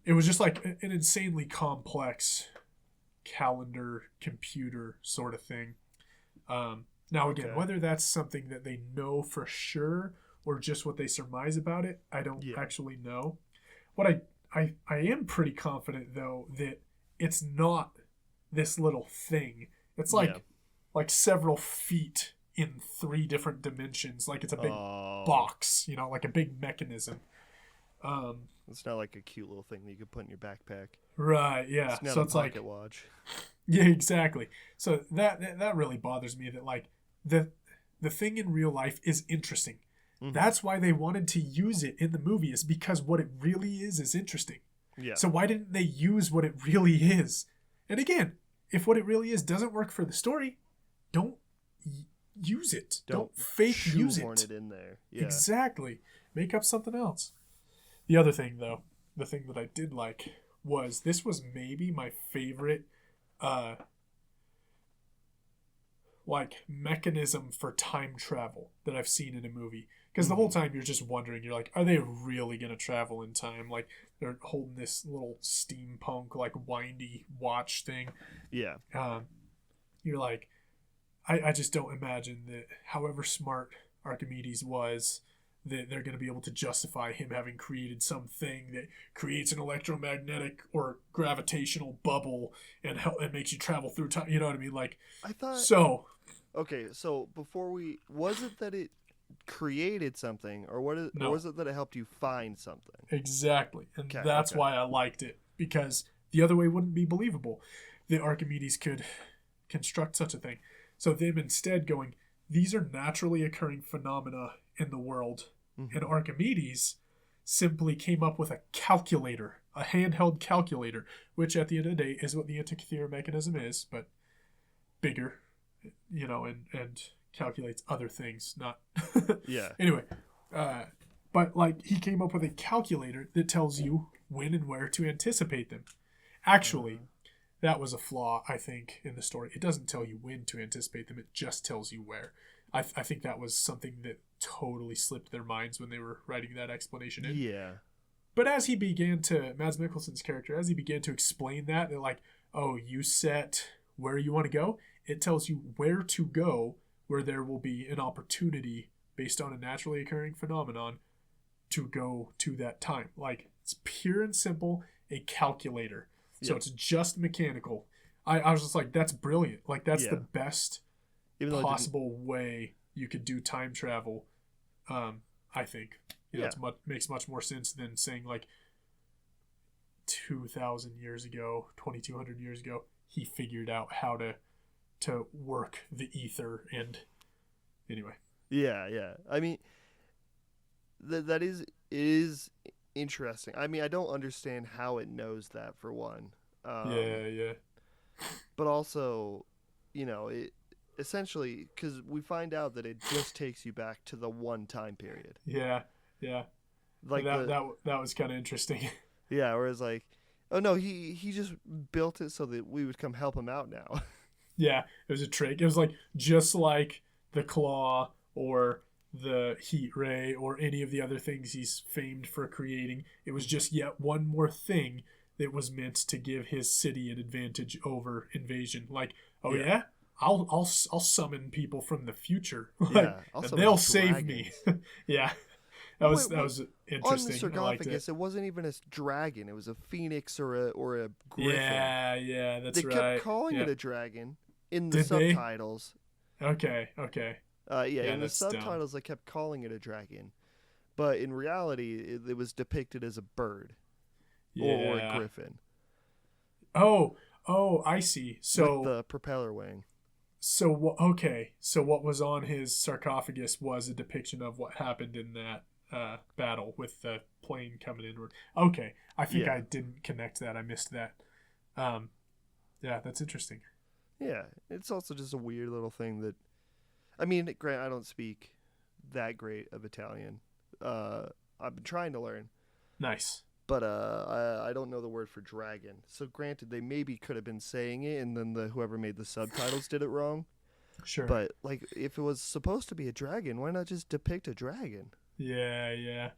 It was just like an insanely complex calendar computer sort of thing. Now again, whether that's something that they know for sure or just what they surmise about it, I don't actually know. What I am pretty confident though that it's not this little thing. It's like several feet in 3 different dimensions. Like it's a big box, like a big mechanism. It's not like a cute little thing that you could put in your backpack. Right, yeah. It's not so a it's pocket like watch. Yeah, exactly. So that really bothers me, that like the thing in real life is interesting. That's why they wanted to use it in the movie, is because what it really is interesting. Yeah. So why didn't they use what it really is? And again, if what it really is doesn't work for the story, don't use it. Don't fake use it. Shoehorn it in there. Yeah. Exactly. Make up something else. The other thing, though, the thing that I did like was, this was maybe my favorite like mechanism for time travel that I've seen in a movie. Because the whole time you're just wondering, you're like, are they really going to travel in time? Like, they're holding this little steampunk, like, windy watch thing. Yeah. You're like, I just don't imagine that, however smart Archimedes was, that they're going to be able to justify him having created something that creates an electromagnetic or gravitational bubble and makes you travel through time. You know what I mean? Like, I thought. So. Okay, so was it that it created something, or or was it that it helped you find something? Exactly, and that's why I liked it, because the other way wouldn't be believable that Archimedes could construct such a thing. So them instead going, these are naturally occurring phenomena in the world, and Archimedes simply came up with a calculator, a handheld calculator, which at the end of the day is what the Antikythera mechanism is, but bigger, and calculates other things, not anyway, but like, he came up with a calculator that tells you when and where to anticipate them. Actually, that was a flaw, I think, in the story. It doesn't tell you when to anticipate them, it just tells you where. I think that was something that totally slipped their minds when they were writing that explanation in. Yeah. But as he began to, Mads Mikkelsen's character, as he began to explain that, they're like, oh, you set where you want to go, it tells you where to go, where there will be an opportunity based on a naturally occurring phenomenon to go to that time. Like, it's pure and simple a calculator. So it's just mechanical. I was just like, that's brilliant. Like, that's the best possible way you could do time travel. I think it makes much more sense than saying like 2,000 years ago, 2,200 years ago, he figured out how to work the ether. And anyway. Yeah. I mean, that is interesting. I mean, I don't understand how it knows that, for one. Yeah. But also, it essentially, because we find out that it just takes you back to the one time period. Yeah. Like that was kind of interesting. Yeah, whereas like, oh no, he just built it so that we would come help him out now. Yeah, it was a trick. It was like just like the claw or the heat ray or any of the other things he's famed for creating. It was just yet one more thing that was meant to give his city an advantage over invasion. Like, yeah? I'll summon people from the future. Like, and they'll save me. Yeah. That was interesting. On the sarcophagus, it wasn't even a dragon. It was a phoenix or a griffin. Yeah, that's right. They kept calling it a dragon in the subtitles. Okay. In the subtitles, they kept calling it a dragon. But in reality, it was depicted as a bird or a griffin. Oh, I see. So with the propeller wing. So what was on his sarcophagus was a depiction of what happened in that battle with the plane coming inward. Okay, I think I didn't connect that. I missed that. Yeah, that's interesting. Yeah, it's also just a weird little thing that, I mean, I don't speak that great of Italian. I've been trying to learn. Nice. But I don't know the word for dragon. So granted, they maybe could have been saying it, and then whoever made the subtitles did it wrong. Sure. But like, if it was supposed to be a dragon, why not just depict a dragon? Yeah.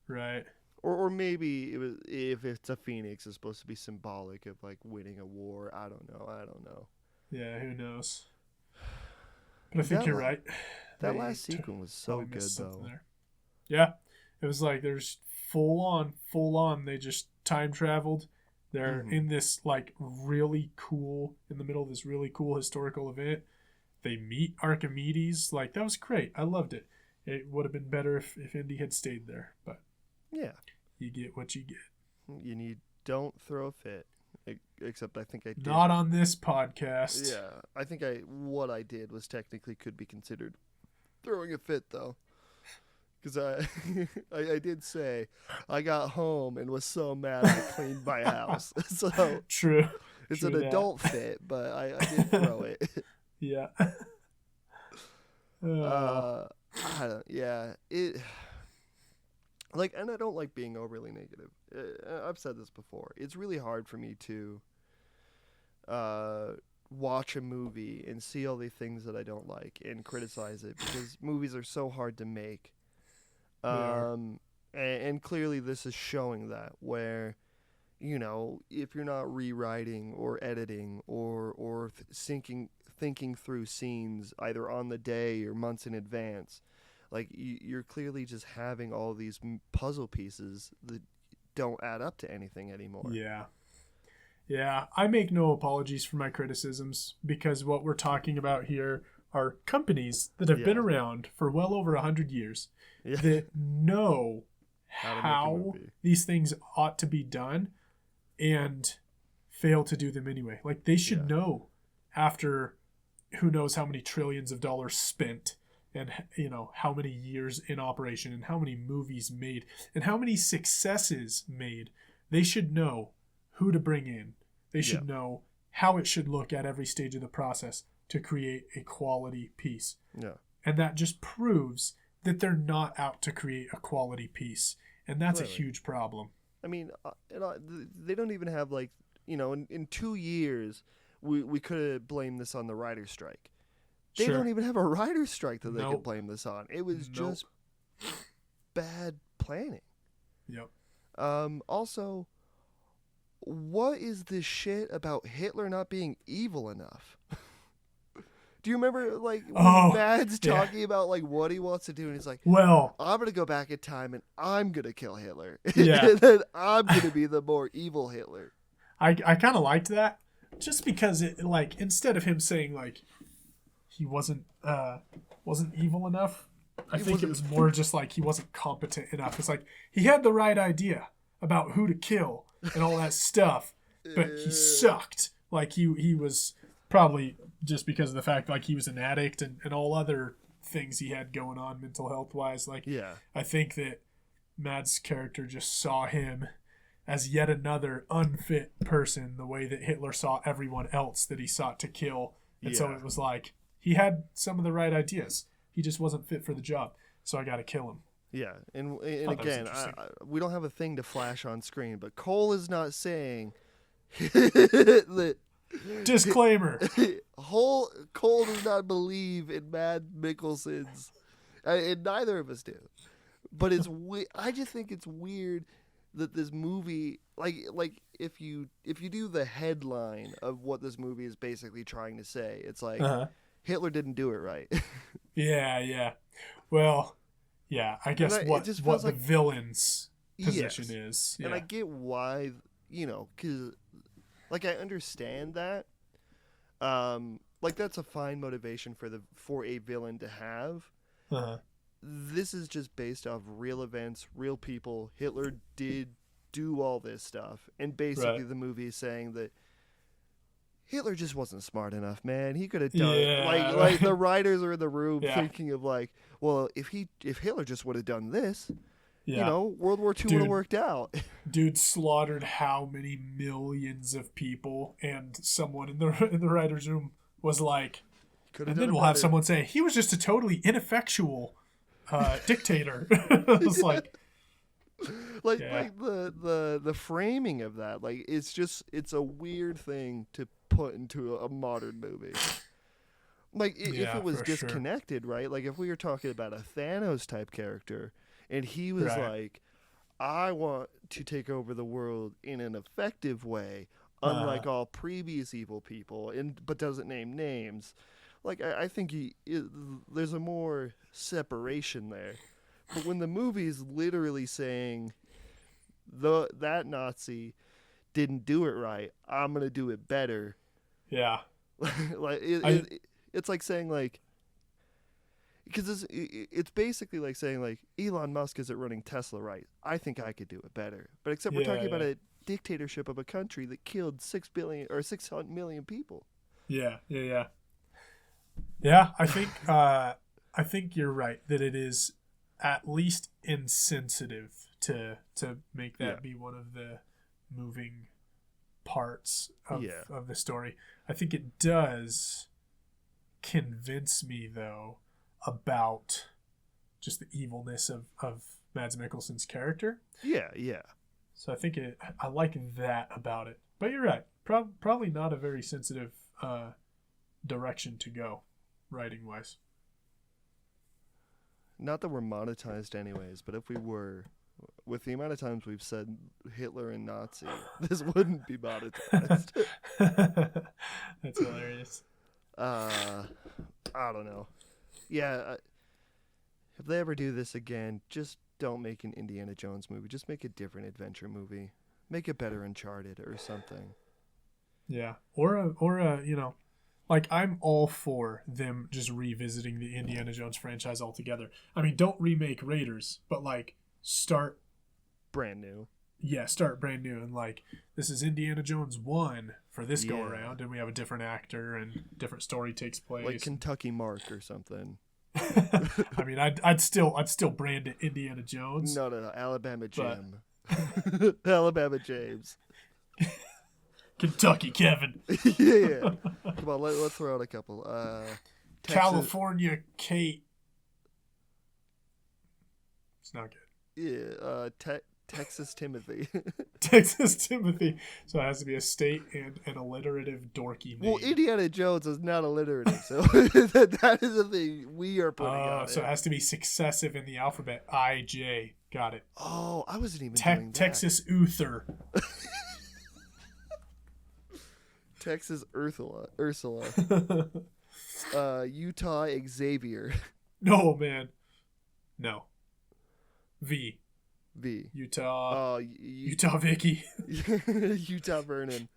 Right. Or maybe it was, if it's a phoenix, it's supposed to be symbolic of like winning a war. I don't know. Yeah, who knows? But I think you're right. That last sequence was so good, though. There. Yeah, it was like there's full on. They just time traveled. They're in this like really cool, in the middle of this really cool historical event. They meet Archimedes. Like, that was great. I loved it. It would have been better if Indy had stayed there, but yeah, you get what you get. Don't throw a fit. Except I think I did. Not on this podcast. Yeah, I think what I did was technically could be considered throwing a fit, though. Because I did say I got home and was so mad I cleaned my house. So true. It's an adult fit, but I did throw it. Yeah. It like, and I don't like being overly negative. I've said this before. It's really hard for me to watch a movie and see all the things that I don't like and criticize it, because movies are so hard to make. And clearly this is showing that, where, if you're not rewriting or editing or thinking through scenes either on the day or months in advance, like, you're clearly just having all these puzzle pieces that don't add up to anything anymore. Yeah, I make no apologies for my criticisms, because what we're talking about here are companies that have been around for well over 100 years that know how these things ought to be done and fail to do them anyway. Like, they should know, after who knows how many trillions of dollars spent, and how many years in operation, and how many movies made, and how many successes made. They should know who to bring in. They should know how it should look at every stage of the process to create a quality piece. Yeah. And that just proves that they're not out to create a quality piece. And that's a huge problem. I mean, they don't even have, like, in 2 years, we could have blamed this on the writer's strike. They don't even have a writer's strike that they could blame this on. It was just bad planning. Yep. Also, what is this shit about Hitler not being evil enough? Do you remember like when Oh, Mads yeah. talking about like what he wants to do, and he's like, Well, I'm gonna go back in time and I'm gonna kill Hitler. Yeah. And then I'm gonna be the more evil Hitler. I kind of liked that, just because it, like, instead of him saying like he wasn't evil enough, I think it was more just like he wasn't competent enough. It's like he had the right idea about who to kill and all that stuff, but he sucked. Like he was probably just because of the fact like he was an addict and all other things he had going on mental health wise. Like, Yeah. I think that Mads' character just saw him as yet another unfit person, the way that Hitler saw everyone else that he sought to kill. And so it was like he had some of the right ideas. He just wasn't fit for the job. So I got to kill him. Yeah, and that was again, interesting. we don't have a thing to flash on screen, but Cole is not saying that Disclaimer. Cole does not believe in Mads Mikkelsen's, and neither of us do. But it's I just think it's weird that this movie, like if you do the headline of what this movie is basically trying to say, it's like Hitler didn't do it right. Yeah. Well, yeah, I guess it what just the feels like- villain's position is. Yeah. And I get why, because, like, I understand that. Like, that's a fine motivation for a villain to have. Uh-huh. This is just based off real events, real people. Hitler did do all this stuff. And basically the movie is saying that Hitler just wasn't smart enough, man. He could have done it. Yeah. Like the writers are in the room Yeah. thinking of like, well, if Hitler just would have done this, Yeah. World War II would have worked out. Dude slaughtered how many millions of people, and someone in the writer's room was like, Could've and done then it we'll have better. someone say he was just a totally ineffectual dictator. It's like, like Yeah. the framing of that, like it's a weird thing to put into a modern movie. Like if Yeah, it was for sure. disconnected, right? Like if we were talking about a Thanos type character and he was Right. like, I want to take over the world in an effective way, unlike all previous evil people, but doesn't name names. Like I think there's a more separation there. But when the movie is literally saying that Nazi didn't do it right, I'm gonna do it better. yeah. Like it's like saying like, because it's basically like saying like Elon Musk isn't running Tesla right. I think I could do it better. But except we're talking about a dictatorship of a country that killed 6 billion or 600 million people. Yeah. I think you're right that it is at least insensitive to make that be one of the moving parts of the story. I think it does convince me though about just the evilness of Mads Mikkelsen's character. Yeah. So I think I like that about it. But you're right. Probably not a very sensitive direction to go, writing wise. Not that we're monetized anyways, but if we were, with the amount of times we've said Hitler and Nazi, this wouldn't be monetized. That's hilarious. I don't know. Yeah, if they ever do this again, just don't make an Indiana Jones movie. Just make a different adventure movie. Make it better Uncharted or something. Yeah, or a like I'm all for them just revisiting the Indiana Jones franchise altogether. I mean, don't remake Raiders, but like start brand new. Yeah, start brand new, and like this is Indiana Jones 1 for this go Yeah. around, and we have a different actor and different story takes place. Like Kentucky Mark or something. I mean, I'd still brand it Indiana Jones. No, Alabama Jim. Alabama James. Kentucky Kevin. Yeah. Come on, let's throw out a couple. Texas, California Kate. It's not good. Yeah, Texas Timothy. Texas Timothy. So it has to be a state and an alliterative dorky name. Well, Indiana Jones is not alliterative, so that is the thing we are putting out. So it has to be successive in the alphabet. IJ. Got it. Oh, I wasn't even doing that. Texas Uther. Texas Ursula. Utah Xavier. No, man. No. V. V. Utah. Utah Vicky. Utah Vernon.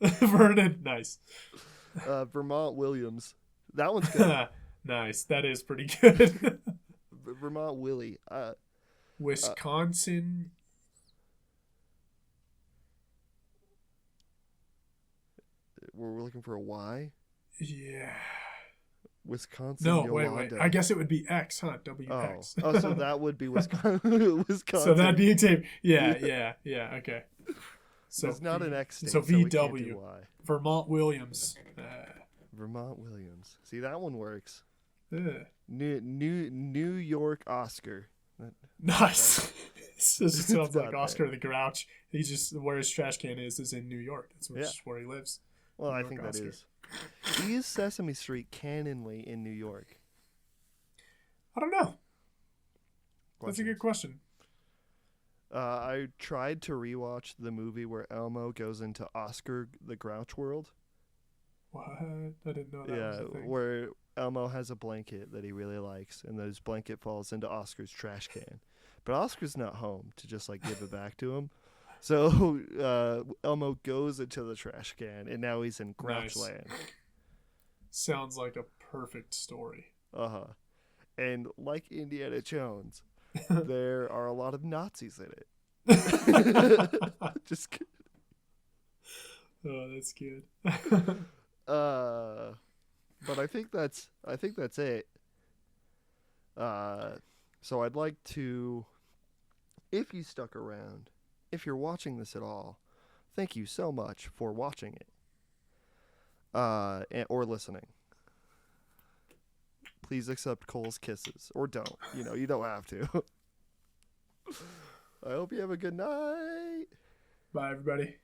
Vernon. Nice. Vermont Williams. That one's good. Nice. That is pretty good. Vermont Willie. Wisconsin. We're looking for a Y. Yeah. Wisconsin. No, Yolanda. wait. I guess it would be X, huh? WX. Oh, so that would be Wisconsin. So that'd be Xavier. Yeah. Okay. So it's not an X state. So we VW. can't do Y. Vermont Williams. Vermont Williams. See, that one works. Ugh. New York Oscar. Nice. This just sounds Not like Oscar the Grouch. He just where his trash can is in New York. That's where he lives. Well, New I York think Oscar. that is. Is Sesame Street canonly in New York? I don't know. That's a good question. I tried to rewatch the movie where Elmo goes into Oscar the Grouch world. What? I didn't know that was a thing. Where Elmo has a blanket that he really likes, and his blanket falls into Oscar's trash can. But Oscar's not home to just like give it back to him. So Elmo goes into the trash can, and now he's in Grouch land. Sounds like a perfect story. Uh-huh. And like Indiana Jones, there are a lot of Nazis in it. Just kidding. Oh, that's good. But I think that's it. So I'd like to, if you stuck around, if you're watching this at all, thank you so much for watching it. Or listening. Please accept Cole's kisses. Or don't. You don't have to. I hope you have a good night. Bye, everybody.